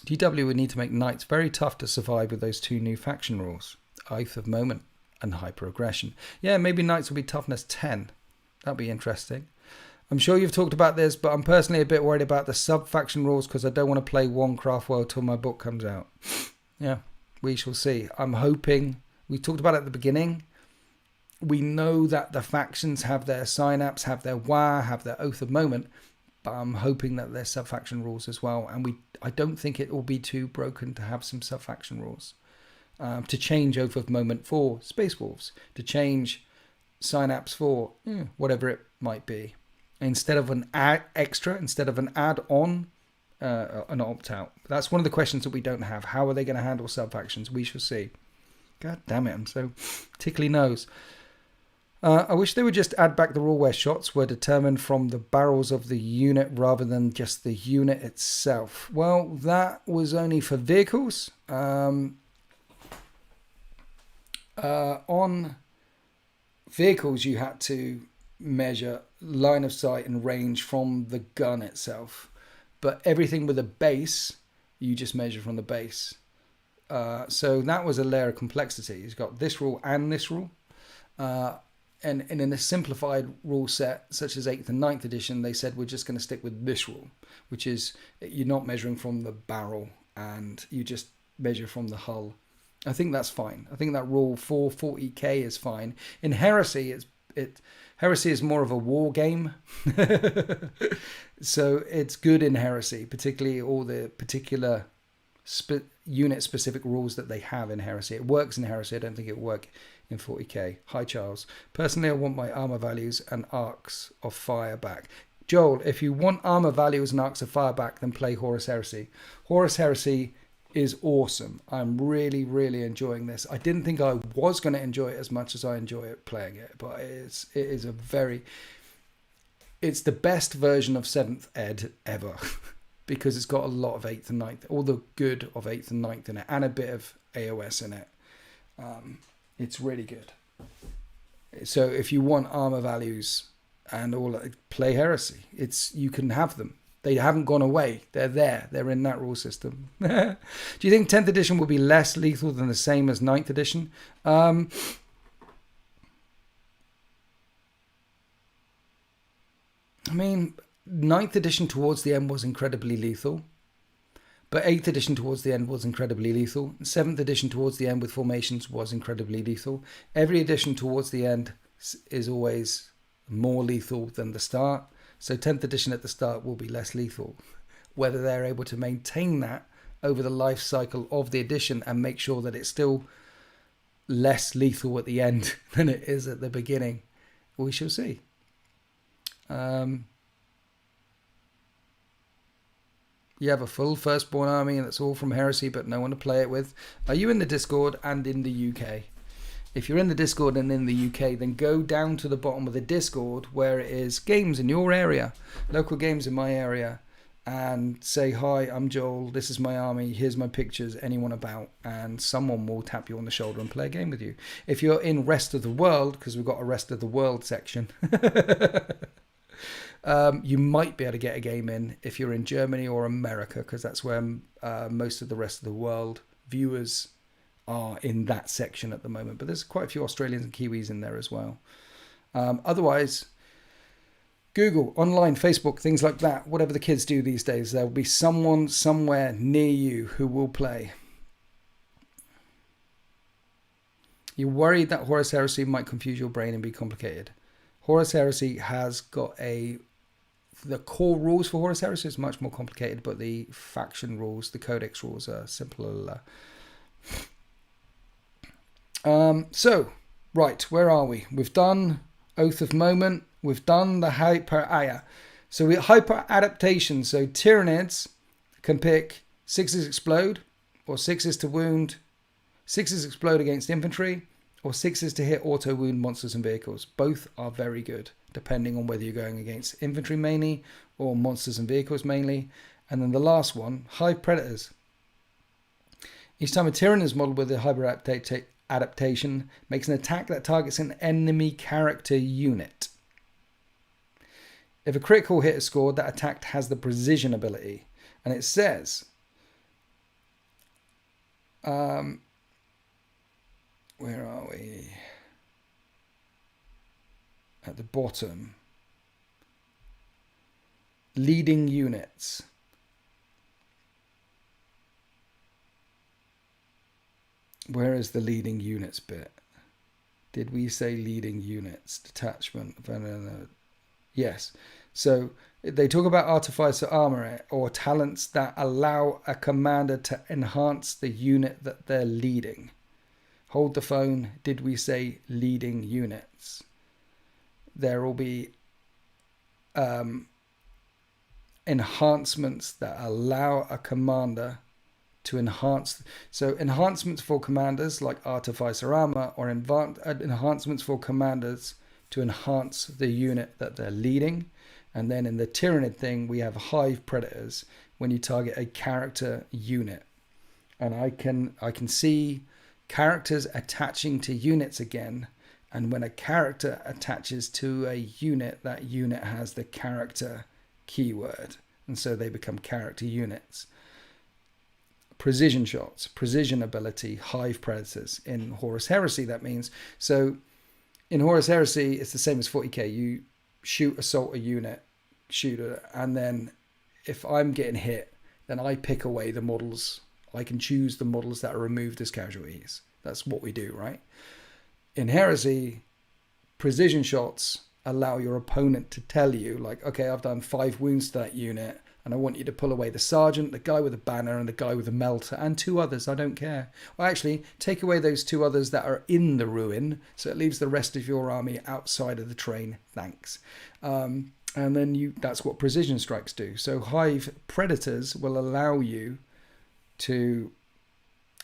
GW would need to make knights very tough to survive with those two new faction rules, Oath of Moment and Hyper Aggression. Yeah, maybe knights will be toughness 10. That'd be interesting. I'm sure you've talked about this, but I'm personally a bit worried about the sub-faction rules because I don't want to play one craft world till my book comes out. Yeah, we shall see. I'm hoping, we talked about it at the beginning, we know that the factions have their synapse, have their WA, have their Oath of Moment, but I'm hoping that there's sub-faction rules as well. And I don't think it will be too broken to have some sub-faction rules. To change Oath of Moment for Space Wolves, to change synapse for whatever it might be. Instead of an instead of an add-on, an opt-out. That's one of the questions that we don't have. How are they going to handle sub-factions? We shall see. God damn it, I'm so tickly nose. I wish they would just add back the rule where shots were determined from the barrels of the unit rather than just the unit itself. Well, that was only for vehicles. On vehicles, you had to measure line of sight and range from the gun itself. But everything with a base, you just measure from the base. So that was a layer of complexity. You've got this rule and this rule. And in a simplified rule set, such as 8th and 9th edition, they said we're just going to stick with this rule, which is you're not measuring from the barrel and you just measure from the hull. I think that's fine. I think that rule 440k is fine. In Heresy, Heresy is more of a war game. So it's good in Heresy, particularly all the particular unit-specific rules that they have in Heresy. It works in Heresy. I don't think it will work in 40k. Hi, Charles. Personally, I want my armor values and arcs of fire back. Joel, if you want armor values and arcs of fire back, then play Horus Heresy. Horus Heresy is awesome. I'm really, really enjoying this. I didn't think I was going to enjoy it as much as I enjoy it playing it, but it's the best version of 7th Ed ever because it's got a lot of 8th and 9th, all the good of 8th and 9th in it, and a bit of AOS in it. It's really good. So if you want armor values and all, play Heresy. You can have them. They haven't gone away. They're there. They're in that rule system. Do you think 10th edition will be less lethal than the same as 9th edition? I mean, 9th edition towards the end was incredibly lethal. But 8th edition towards the end was incredibly lethal. 7th edition towards the end with formations was incredibly lethal. Every edition towards the end is always more lethal than the start. So 10th edition at the start will be less lethal. Whether they're able to maintain that over the life cycle of the edition and make sure that it's still less lethal at the end than it is at the beginning, we shall see. You have a full firstborn army and it's all from Heresy but no one to play it with. Are you in the Discord and in the UK? If you're in the Discord and in the UK, then go down to the bottom of the Discord where it is games in your area, local games in my area, and say, hi, I'm Joel, this is my army, here's my pictures, anyone about, and someone will tap you on the shoulder and play a game with you. If you're in rest of the world, because we've got a rest of the world section, you might be able to get a game in if you're in Germany or America, because that's where most of the rest of the world viewers are in that section at the moment. But there's quite a few Australians and Kiwis in there as well. Otherwise, Google, online, Facebook, things like that, whatever the kids do these days, there will be someone somewhere near you who will play. You're worried that Horus Heresy might confuse your brain and be complicated. Horus Heresy has got the core rules for Horus Heresy is much more complicated, but the faction rules, the codex rules are simpler. So, right, where are we? We've done Oath of Moment. We've done the hyper. So we hyper adaptation. So Tyranids can pick 6s explode, or 6s to wound, 6s explode against infantry, or 6s to hit auto wound monsters and vehicles. Both are very good, depending on whether you're going against infantry mainly or monsters and vehicles mainly. And then the last one, Hive Predators. Each time a Tyranid is modeled with a hyper adaptation, makes an attack that targets an enemy character unit. If a critical hit is scored, that attack has the precision ability. And it says, where are we? At the bottom. Leading units. Where is the leading units bit? Did we say leading units? Detachment. Yes. So they talk about artificer armor or talents that allow a commander to enhance the unit that they're leading. Hold the phone. Did we say leading units? There will be enhancements that allow a commander to enhance. So enhancements for commanders like artificer armor, or enhancements for commanders to enhance the unit that they're leading. And then in the Tyranid thing, we have Hive Predators when you target a character unit. And I can see characters attaching to units again. And when a character attaches to a unit, that unit has the character keyword. And so they become character units. Precision shots, precision ability, Hive Predators. In Horus Heresy, that means. So in Horus Heresy, it's the same as 40k. You shoot, assault a unit, shoot it, and then if I'm getting hit, then I pick away the models. I can choose the models that are removed as casualties. That's what we do, right? In Heresy, precision shots allow your opponent to tell you, like, okay, I've done 5 wounds to that unit, and I want you to pull away the sergeant, the guy with a banner, and the guy with a melter, and 2 others. I don't care. Well, actually, take away those 2 others that are in the ruin, so it leaves the rest of your army outside of the train. Thanks. And then that's what precision strikes do. So Hive Predators will allow you to,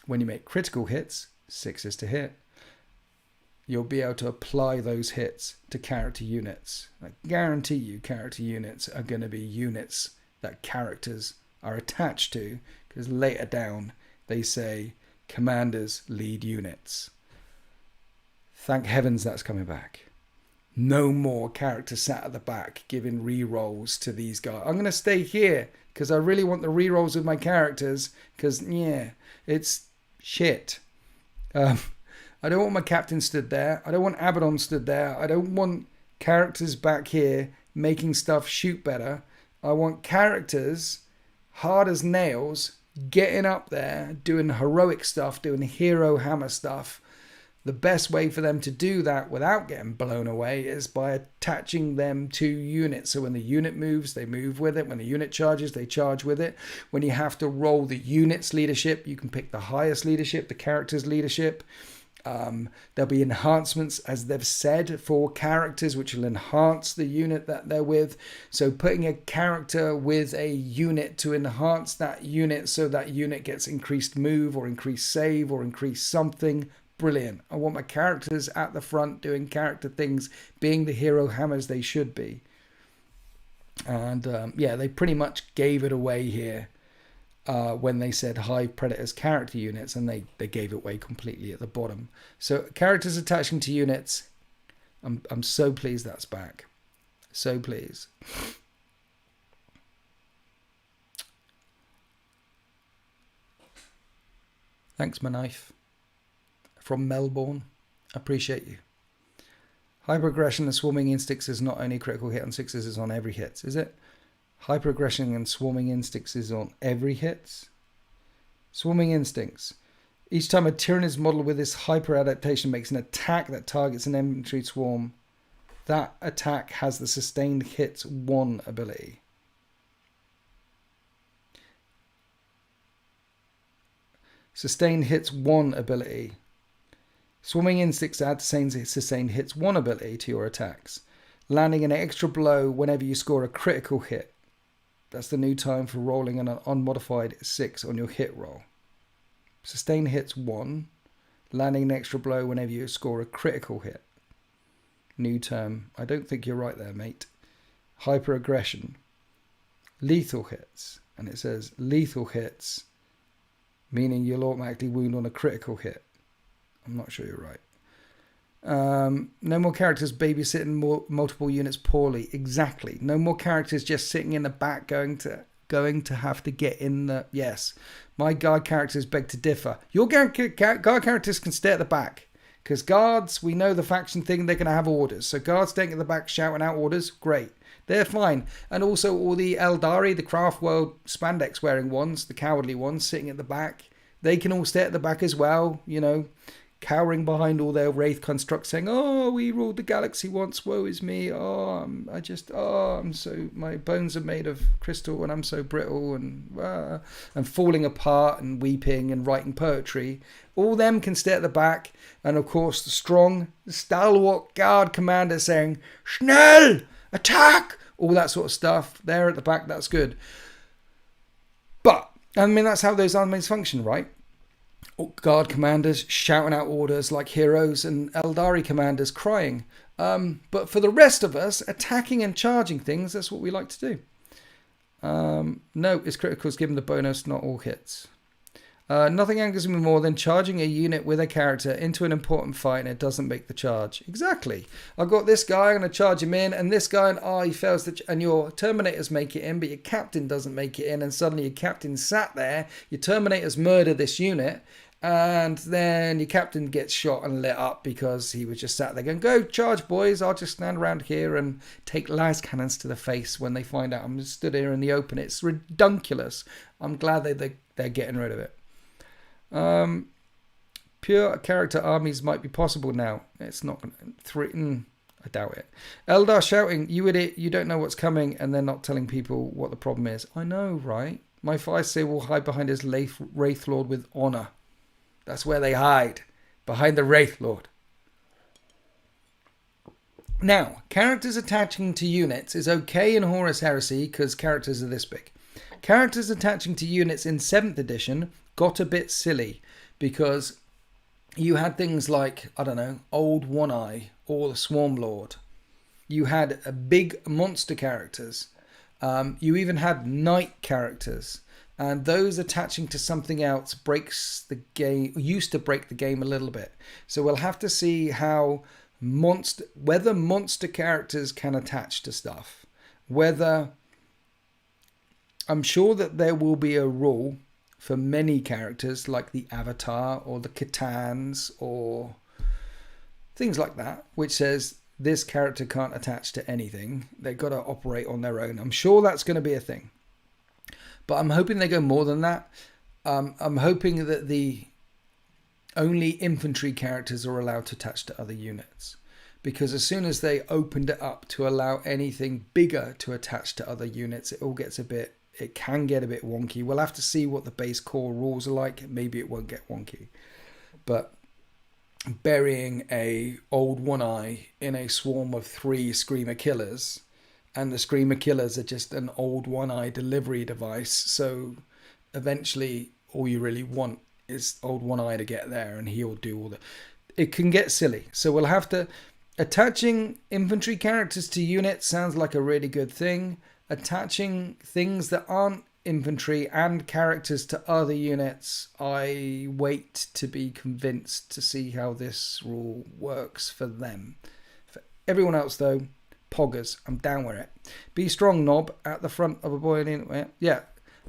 when you make critical hits, 6s to hit, you'll be able to apply those hits to character units. I guarantee you character units are going to be units that characters are attached to, because later down they say commanders lead units. Thank heavens that's coming back. No more characters sat at the back giving re-rolls to these guys. I'm going to stay here because I really want the re-rolls with my characters, because, yeah, it's shit. I don't want my captain stood there. I don't want Abaddon stood there. I don't want characters back here making stuff shoot better. I want characters hard as nails getting up there, doing heroic stuff, doing hero hammer stuff. The best way for them to do that without getting blown away is by attaching them to units. So when the unit moves, they move with it. When the unit charges, they charge with it. When you have to roll the unit's leadership, you can pick the highest leadership, the character's leadership. There'll be enhancements, as they've said, for characters which will enhance the unit that they're with. So putting a character with a unit to enhance that unit so that unit gets increased move or increased save or increased something. Brilliant. I want my characters at the front doing character things, being the hero hammers they should be. And yeah, they pretty much gave it away here. When they said Hive Predators character units, and they gave it away completely at the bottom. So characters attaching to units, I'm so pleased that's back. So pleased. Thanks, my knife. From Melbourne. Appreciate you. Hyper-aggression and swarming instincts is not only critical hit on 6s, it's on every hit, is it? Hyper-aggression and swarming instincts is on every hit. Swarming instincts. Each time a Tyranid's model with this hyper adaptation makes an attack that targets an infantry swarm, that attack has the sustained hits 1 ability. Sustained hits 1 ability. Swarming instincts add sustained hits 1 ability to your attacks, landing an extra blow whenever you score a critical hit. That's the new time for rolling an unmodified 6 on your hit roll. Sustained hits 1, landing an extra blow whenever you score a critical hit. New term. I don't think you're right there, mate. Hyper aggression. Lethal hits. And it says lethal hits, meaning you'll automatically wound on a critical hit. I'm not sure you're right. No more characters babysitting multiple units poorly. Exactly. No more characters just sitting in the back going to have to get in the... Yes. My guard characters beg to differ. Your guard characters can stay at the back. Because guards, we know the faction thing, they're going to have orders. So guards staying at the back shouting out orders, great. They're fine. And also all the Eldari, the Craft World spandex wearing ones, the cowardly ones sitting at the back, they can all stay at the back as well, you know, cowering behind all their Wraith constructs saying, oh, we ruled the galaxy once, woe is me, I'm so, my bones are made of crystal and I'm so brittle and falling apart and weeping and writing poetry. All them can stay at the back. And of course, the strong, stalwart guard commander saying, Schnell, attack, all that sort of stuff. They're at the back, that's good. But, I mean, that's how those armies function, right? Guard commanders shouting out orders like heroes and Eldari commanders crying. But for the rest of us, attacking and charging things, that's what we like to do. No, it's critical is given the bonus, not all hits. Nothing angers me more than charging a unit with a character into an important fight and it doesn't make the charge. Exactly. I've got this guy, I'm going to charge him in, and this guy, and he fails and your Terminators make it in, but your captain doesn't make it in, and suddenly your captain sat there, your Terminators murder this unit, and then your captain gets shot and lit up because he was just sat there going, go charge boys, I'll just stand around here and take las cannons to the face when they find out I'm just stood here in the open. It's redunculous. I'm glad they're getting rid of it. Pure character armies might be possible now. It's not going to... I doubt it. Eldar shouting, you idiot, you don't know what's coming, and they're not telling people what the problem is. I know, right? My Vice will hide behind his Wraith Lord with honor. That's where they hide. Behind the Wraith Lord. Now, characters attaching to units is okay in Horus Heresy because characters are this big. Characters attaching to units in 7th edition got a bit silly because you had things like, I don't know, Old One-Eye or the Swarm Lord. You had big monster characters. You even had knight characters. And those attaching to something else breaks the game, used to break the game a little bit. So we'll have to see how whether monster characters can attach to stuff. Whether, I'm sure that there will be a rule for many characters like the Avatar or the Khitans or things like that, which says this character can't attach to anything. They've got to operate on their own. I'm sure that's going to be a thing. But I'm hoping they go more than that. I'm hoping that the only infantry characters are allowed to attach to other units. Because as soon as they opened it up to allow anything bigger to attach to other units, it can get a bit wonky. We'll have to see what the base core rules are like. Maybe it won't get wonky. But burying a Old One-Eye in a swarm of 3 Screamer Killers, and the Screamer Killers are just an Old One-Eye delivery device, so eventually all you really want is Old One-Eye to get there and he'll do all the... It can get silly. So we'll have to... Attaching infantry characters to units sounds like a really good thing. Attaching things that aren't infantry and characters to other units, I wait to be convinced to see how this rule works for them. For everyone else, though, poggers, I'm down with it. Be strong knob at the front of a boy. Yeah,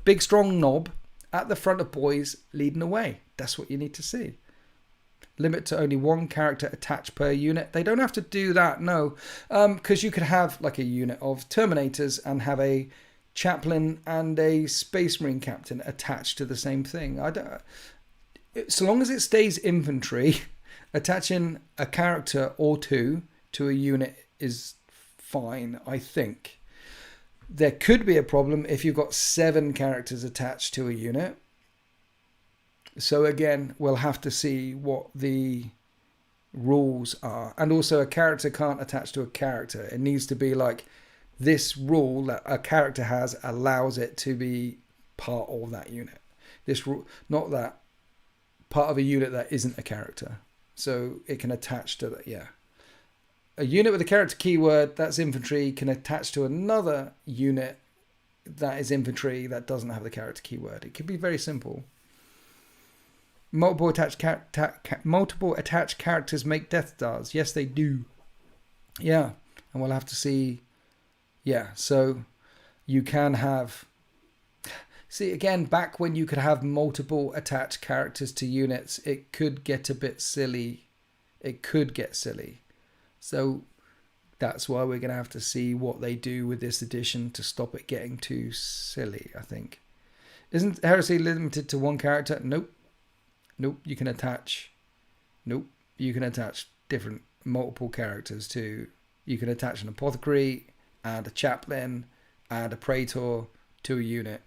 big strong knob at the front of boys leading the way. That's what you need to see. Limit to only 1 character attached per unit. They don't have to do that, no. Because you could have like a unit of Terminators and have a chaplain and a Space Marine captain attached to the same thing. So long as it stays infantry, attaching a character or two to a unit is fine, I think. There could be a problem if you've got 7 characters attached to a unit. So again, we'll have to see what the rules are. And also, a character can't attach to a character. It needs to be like this rule that a character has allows it to be part of that unit. This rule, not that part of a unit that isn't a character. So it can attach to that, yeah. A unit with a character keyword, that's infantry, can attach to another unit that is infantry that doesn't have the character keyword. It could be very simple. Multiple attached characters make Death Stars. Yes, they do. Yeah, and we'll have to see. Yeah, so you can have... See, again, back when you could have multiple attached characters to units, it could get a bit silly. It could get silly. So that's why we're going to have to see what they do with this edition to stop it getting too silly, I think. Isn't Heresy limited to one character? Nope. Nope. You can attach... Nope. You can attach multiple characters to... You can attach an apothecary and a chaplain and a praetor to a unit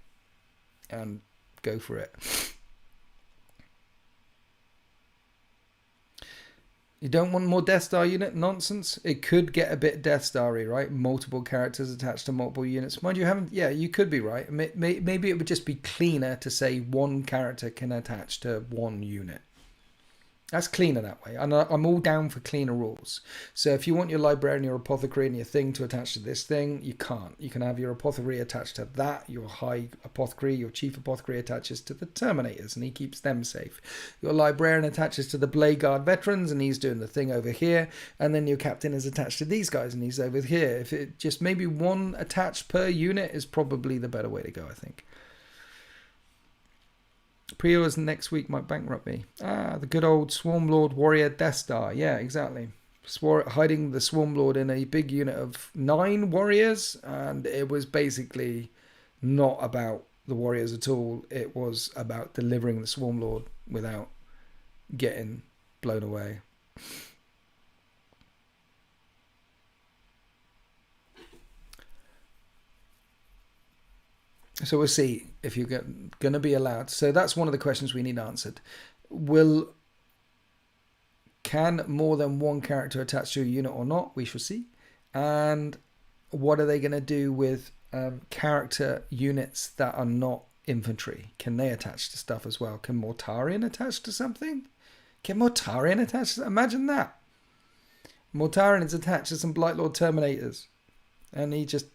and go for it. You don't want more Death Star unit nonsense? It could get a bit Death Star-y, right? Multiple characters attached to multiple units. Mind you, haven't... Yeah, you could be right. Maybe it would just be cleaner to say one character can attach to one unit. That's cleaner that way. And I'm all down for cleaner rules. So if you want your librarian, your apothecary, and your thing to attach to this thing, you can't. You can have your apothecary attached to that. Your high apothecary, your chief apothecary attaches to the Terminators, and he keeps them safe. Your librarian attaches to the Blade Guard veterans, and he's doing the thing over here. And then your captain is attached to these guys, and he's over here. If it just maybe one attached per unit is probably the better way to go, I think. Pre-orders next week might bankrupt me. The good old Swarmlord Warrior Death Star. Yeah, exactly. Hiding the Swarmlord in a big unit of 9 warriors, and it was basically not about the warriors at all. It was about delivering the Swarmlord without getting blown away. So we'll see if you're going to be allowed. So that's one of the questions we need answered. Can more than one character attach to a unit or not? We shall see. And what are they going to do with character units that are not infantry? Can they attach to stuff as well? Can Mortarion attach to something? Can Mortarion attach to... Imagine that. Mortarion is attached to some Blightlord Terminators. And he just...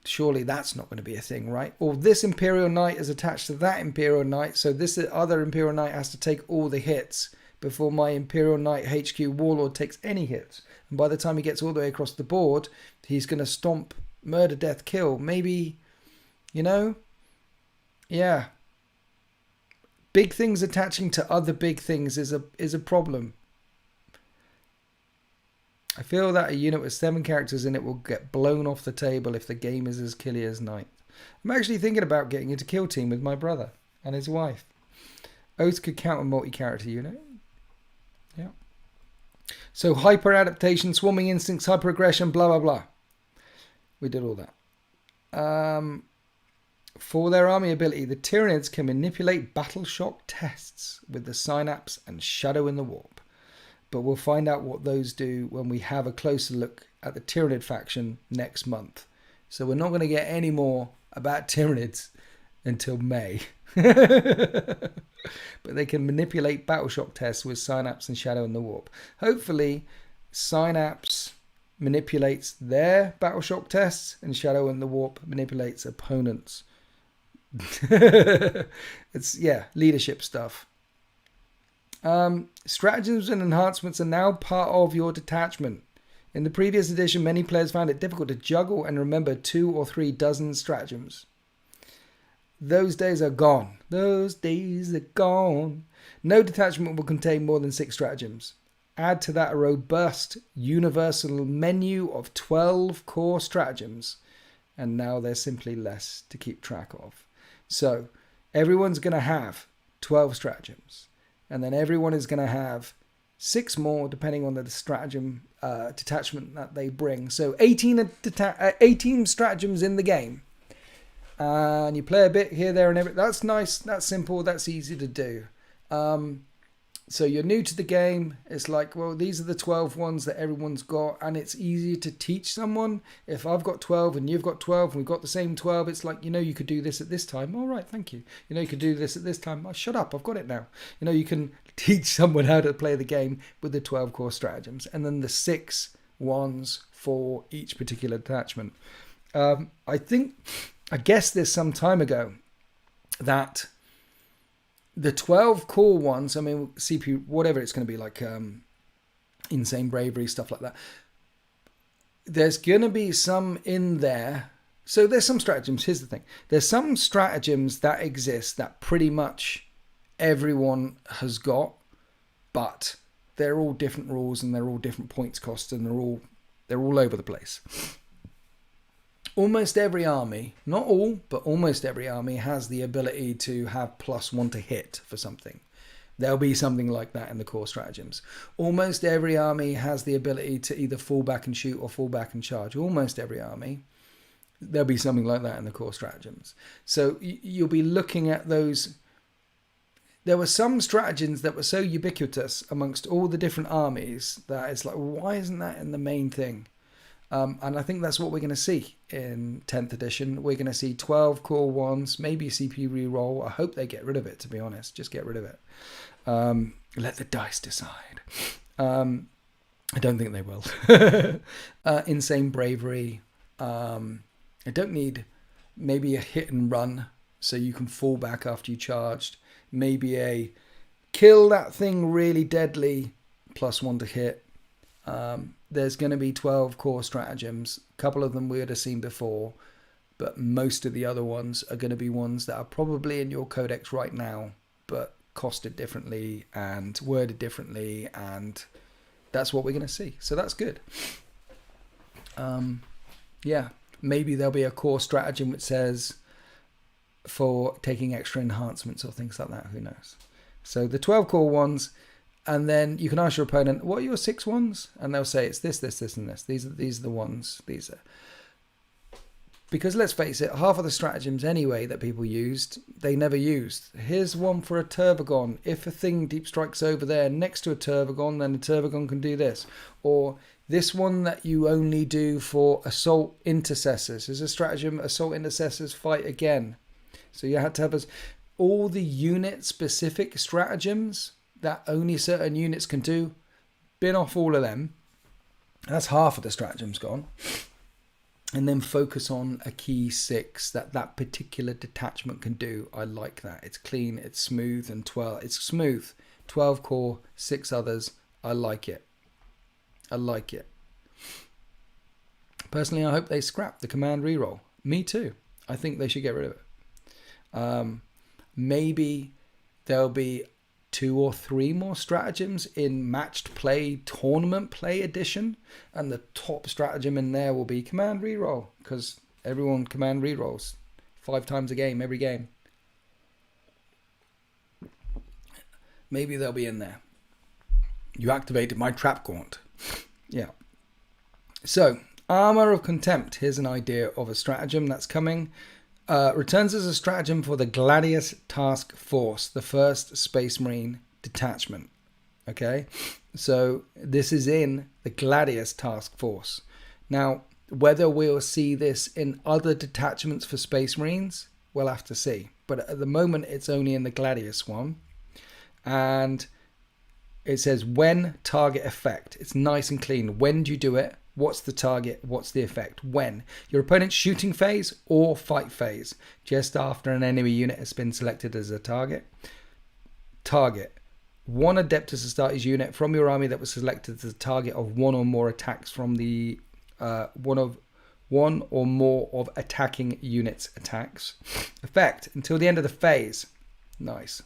Surely that's not going to be a thing, right? Or this Imperial Knight is attached to that Imperial Knight, so this other Imperial Knight has to take all the hits before my Imperial Knight HQ Warlord takes any hits. And by the time he gets all the way across the board, he's going to stomp, murder, death, kill. Maybe, you know? Yeah. Big things attaching to other big things is a problem. I feel that a unit with 7 characters in it will get blown off the table if the game is as killy as Night. I'm actually thinking about getting into Kill Team with my brother and his wife. Oath could count a multi-character unit. Yeah. So hyper adaptation, swarming instincts, hyper aggression, blah blah blah. We did all that. For their army ability, the Tyranids can manipulate battle shock tests with the Synapse and Shadow in the Warp. But we'll find out what those do when we have a closer look at the Tyranid faction next month. So we're not going to get any more about Tyranids until May. But they can manipulate battle shock tests with Synapse and Shadow in the Warp. Hopefully, Synapse manipulates their battle shock tests and Shadow in the Warp manipulates opponents. It's, yeah, leadership stuff. Stratagems and enhancements are now part of your detachment. In the previous edition, many players found it difficult to juggle and remember 2 or 3 dozen stratagems. Those days are gone. Those days are gone. No detachment will contain more than 6 stratagems. Add to that a robust universal menu of 12 core stratagems, and now there's simply less to keep track of. So everyone's going to have 12 stratagems. And then everyone is going to have 6 more depending on the stratagem detachment that they bring. So 18 stratagems in the game. And you play a bit here, there, and everything. That's nice. That's simple. That's easy to do. So you're new to the game. It's like, well, these are the 12 ones that everyone's got, and it's easier to teach someone. If I've got 12 and you've got 12 and we've got the same 12, it's like, you could do this at this time. All right, thank you. You could do this at this time. Oh, shut up, I've got it now. You can teach someone how to play the game with the 12 core stratagems, and then the 6 ones for each particular detachment. I guess this some time ago that the 12 core ones, I mean, CPU, whatever it's going to be, like insane bravery, stuff like that. There's going to be some in there. So there's some stratagems. Here's the thing. There's some stratagems that exist that pretty much everyone has got, but they're all different rules and they're all different points cost, and they're all over the place. Almost every army, not all, but almost every army has the ability to have +1 to hit for something. There'll be something like that in the core stratagems. Almost every army has the ability to either fall back and shoot or fall back and charge. Almost every army. There'll be something like that in the core stratagems. So you'll be looking at those. There were some stratagems that were so ubiquitous amongst all the different armies that it's like, why isn't that in the main thing? And I think that's what we're going to see in 10th edition. We're going to see 12 core ones, maybe a CPU reroll. I hope they get rid of it, to be honest. Just get rid of it. Let the dice decide. I don't think they will. Insane bravery. I don't need maybe a hit and run so you can fall back after you charged. Maybe a kill that thing really deadly, +1 to hit. There's going to be 12 core stratagems. A couple of them we would have seen before, but most of the other ones are going to be ones that are probably in your codex right now, but costed differently and worded differently, and that's what we're going to see. So that's good. Yeah, maybe there'll be a core stratagem which says for taking extra enhancements or things like that. Who knows? So the 12 core ones. And then you can ask your opponent, what are your 6 ones? And they'll say it's this, this, this, and this. These are the ones. These are. Because let's face it, half of the stratagems anyway that people used, they never used. Here's one for a Turvagon. If a thing deep strikes over there next to a Turvagon, then the Turvagon can do this. Or this one that you only do for assault intercessors. There's a stratagem, assault intercessors fight again. So you had to have all the unit-specific stratagems that only certain units can do. Bin off all of them. That's half of the stratagems gone. And then focus on a key 6 that particular detachment can do. I like that. It's clean, it's smooth, and 12. It's smooth. 12 core, 6 others. I like it. I like it. Personally, I hope they scrap the command reroll. Me too. I think they should get rid of it. Maybe there'll be 2 or 3 more stratagems in matched play, tournament play edition, and the top stratagem in there will be command reroll, because everyone command rerolls 5 times a game, every game. Maybe they'll be in there. You activated my trap gaunt. Yeah. So, Armor of Contempt. Here's an idea of a stratagem that's coming. Returns as a stratagem for the Gladius Task Force, the 1st Space Marine detachment. Okay, so this is in the Gladius Task Force. Now, whether we'll see this in other detachments for Space Marines, we'll have to see. But at the moment, it's only in the Gladius one. And it says when target effect. It's nice and clean. When do you do it? What's the target? What's the effect? When? Your opponent's shooting phase or fight phase. Just after an enemy unit has been selected as a target. Target. 1 Adeptus Astartes unit from your army that was selected as the target of 1 or more attacks from the one or more of attacking units' attacks. Effect. Until the end of the phase. Nice.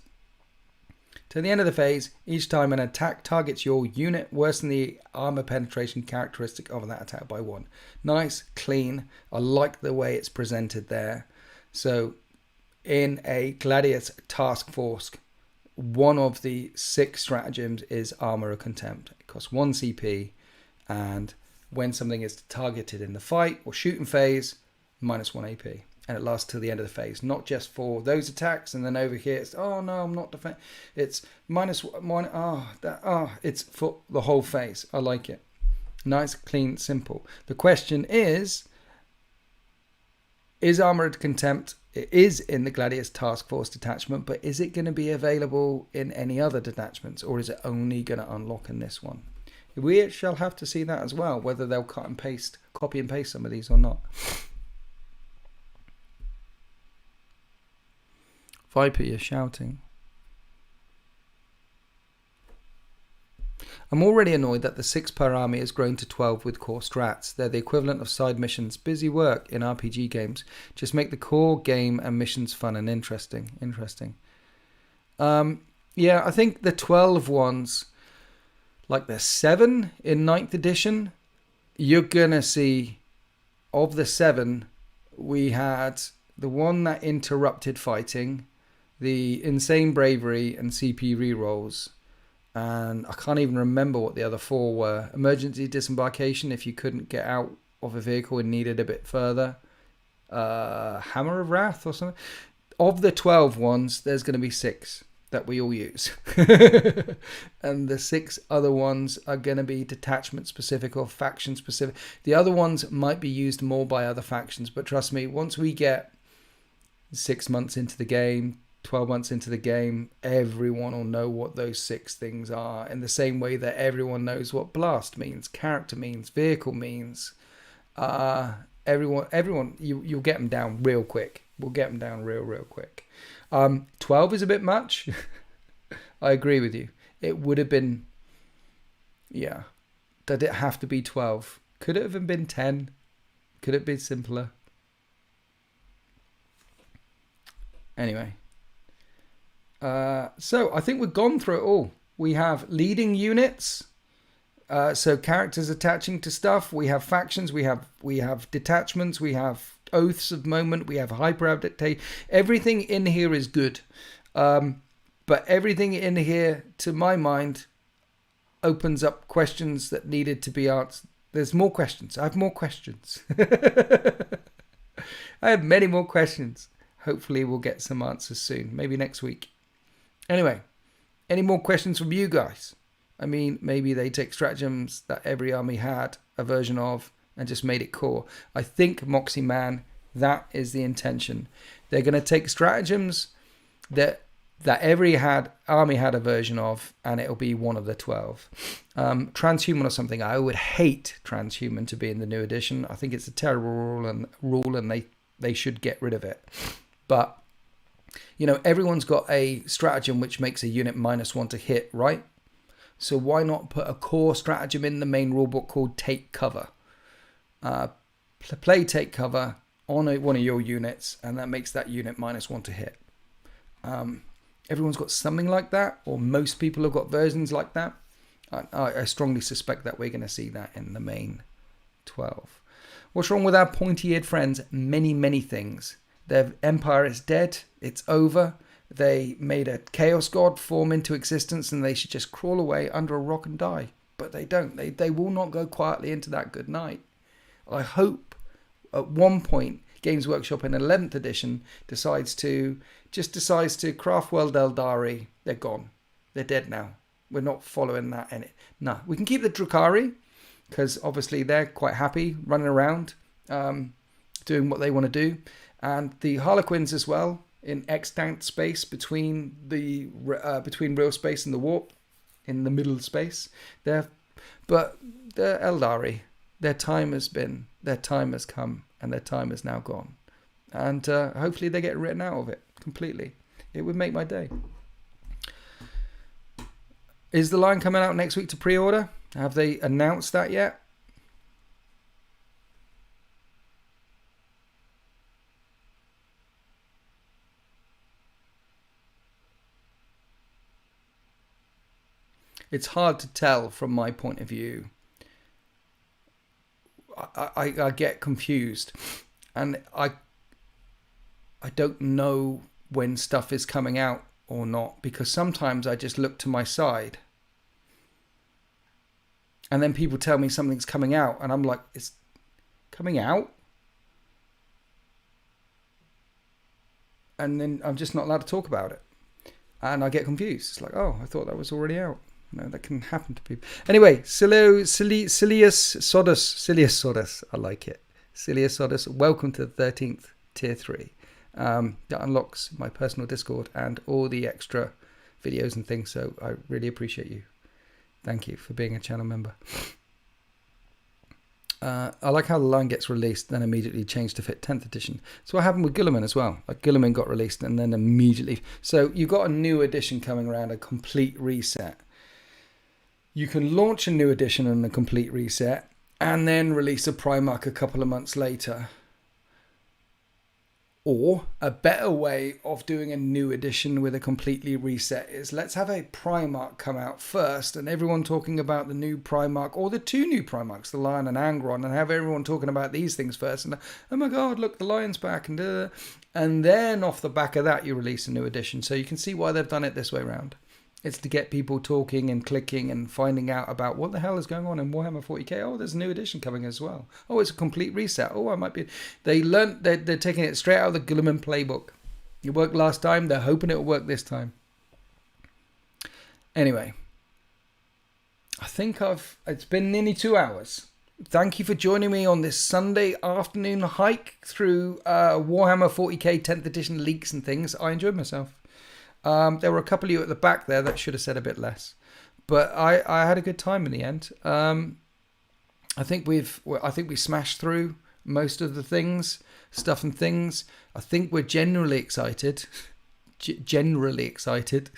To the end of the phase, each time an attack targets your unit, worsen the armor penetration characteristic of that attack by 1. Nice, clean. I like the way it's presented there. So, in a Gladius Task Force one of the 6 stratagems is Armor of Contempt. It costs 1 CP, and when something is targeted in the fight or shooting phase, -1 AP. And it lasts till the end of the phase, not just for those attacks. And then over here, it's, oh no, I'm not defending. It's -1. It's for the whole phase. I like it. Nice, clean, simple. The question is Armor of Contempt? It is in the Gladius Task Force detachment, but is it going to be available in any other detachments, or is it only going to unlock in this one? We shall have to see that as well, whether they'll copy and paste some of these or not. Viper, you're shouting. I'm already annoyed that the 6 per army has grown to 12 with core strats. They're the equivalent of side missions. Busy work in RPG games. Just make the core game and missions fun and interesting. Yeah, I think the 12 ones, like the 7 in 9th edition, you're going to see, of the 7, we had the one that interrupted fighting, the insane bravery and CP rerolls, and I can't even remember what the other 4 were. Emergency disembarkation if you couldn't get out of a vehicle and needed a bit further. Hammer of Wrath or something. Of the 12 ones, there's going to be 6 that we all use. And the 6 other ones are going to be detachment specific or faction specific. The other ones might be used more by other factions, but trust me, once we get 6 months into the game, 12 months into the game, everyone will know what those 6 things are, in the same way that everyone knows what blast means, character means, vehicle means. Everyone, you'll get them down real quick. We'll get them down real quick. 12 is a bit much. I agree with you. It would have been, yeah. Did it have to be 12? Could it have been 10? Could it be simpler? Anyway. So I think we've gone through it all. We have leading units, so characters attaching to stuff. We have factions. We have detachments. We have oaths of moment. We have hyper adaptation. Everything in here is good, but everything in here, to my mind, opens up questions that needed to be answered. There's more questions. I have more questions. I have many more questions. Hopefully, we'll get some answers soon. Maybe next week. Anyway, any more questions from you guys? I mean, maybe they take stratagems that every army had a version of and just made it core. I think, Moxie Man, that is the intention. They're going to take stratagems that every army had a version of, and it'll be one of the 12. Transhuman or something. I would hate transhuman to be in the new edition. I think it's a terrible rule, and they should get rid of it. But you know, everyone's got a stratagem which makes a unit -1 to hit, right? So why not put a core stratagem in the main rulebook called Take Cover? Play Take Cover on one of your units, and that makes that unit -1 to hit. Everyone's got something like that, or most people have got versions like that. I strongly suspect that we're going to see that in the main 12. What's wrong with our pointy-eared friends? Many things. Their empire is dead. It's over. They made a chaos god form into existence, and they should just crawl away under a rock and die. But they don't. They will not go quietly into that good night. I hope at one point Games Workshop in 11th edition decides to craft World Eldari. They're gone. They're dead now. We're not following that in it. No, we can keep the Drukhari, because obviously they're quite happy running around doing what they want to do. And the Harlequins as well, in extant space between real space and the warp, in the middle space. But the Eldari, their time has come, and their time is now gone. And hopefully they get written out of it completely. It would make my day. Is the line coming out next week to pre-order? Have they announced that yet? It's hard to tell from my point of view. I get confused, and I don't know when stuff is coming out or not, because sometimes I just look to my side and then people tell me something's coming out and I'm like, it's coming out? And then I'm just not allowed to talk about it. And I get confused. It's like, oh, I thought that was already out. No, that can happen to people. Anyway, Cilius Sodus. I like it. Cilius Sodus, welcome to the 13th tier 3. That unlocks my personal Discord and all the extra videos and things. So I really appreciate you. Thank you for being a channel member. I like how the line gets released, then immediately changed to fit 10th edition. So what happened with Guilliman as well. Like Guilliman got released and then immediately. So you got a new edition coming around, a complete reset. You can launch a new edition and a complete reset and then release a Primarch a couple of months later. Or a better way of doing a new edition with a completely reset is let's have a Primarch come out first and everyone talking about the new Primarch or the 2 new Primarchs, the Lion and Angron, and have everyone talking about these things first. And oh my God, look, the Lion's back. And then off the back of that, you release a new edition. So you can see why they've done it this way around. It's to get people talking and clicking and finding out about what the hell is going on in Warhammer 40k. Oh, there's a new edition coming as well. Oh, it's a complete reset. Oh, I might be... They're taking it straight out of the Guilliman playbook. It worked last time. They're hoping it will work this time. Anyway. I think it's been nearly 2 hours. Thank you for joining me on this Sunday afternoon hike through Warhammer 40k 10th edition leaks and things. I enjoyed myself. There were a couple of you at the back there that should have said a bit less, but I had a good time in the end. I think we smashed through most of the stuff and things. I think we're generally excited. Generally excited.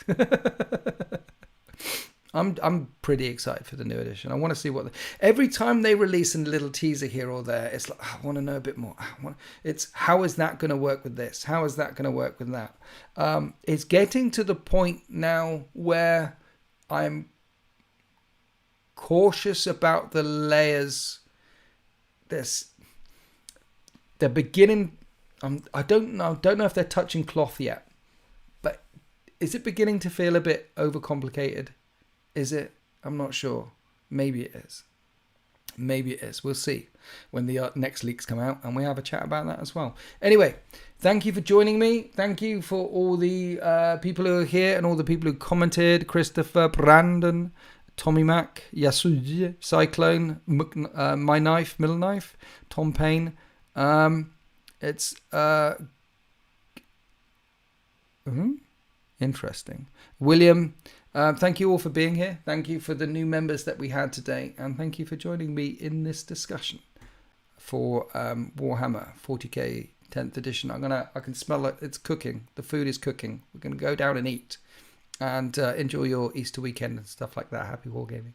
I'm pretty excited for the new edition. I want to see every time they release a little teaser here or there, it's like, I want to know a bit more. It's how is that going to work with this? How is that going to work with that? It's getting to the point now where I'm cautious about the layers. They're beginning. I don't know if they're touching cloth yet, but is it beginning to feel a bit overcomplicated? Is it? I'm not sure. Maybe it is. Maybe it is. We'll see when the next leaks come out and we have a chat about that as well. Anyway, thank you for joining me. Thank you for all the people who are here and all the people who commented. Christopher, Brandon, Tommy Mac, Yasuji, Cyclone, My Knife, Middle Knife, Tom Payne. It's interesting. William. Thank you all for being here. Thank you for the new members that we had today. And thank you for joining me in this discussion for Warhammer 40k 10th edition. I can smell it. It's cooking. The food is cooking. We're going to go down and eat and enjoy your Easter weekend and stuff like that. Happy wargaming.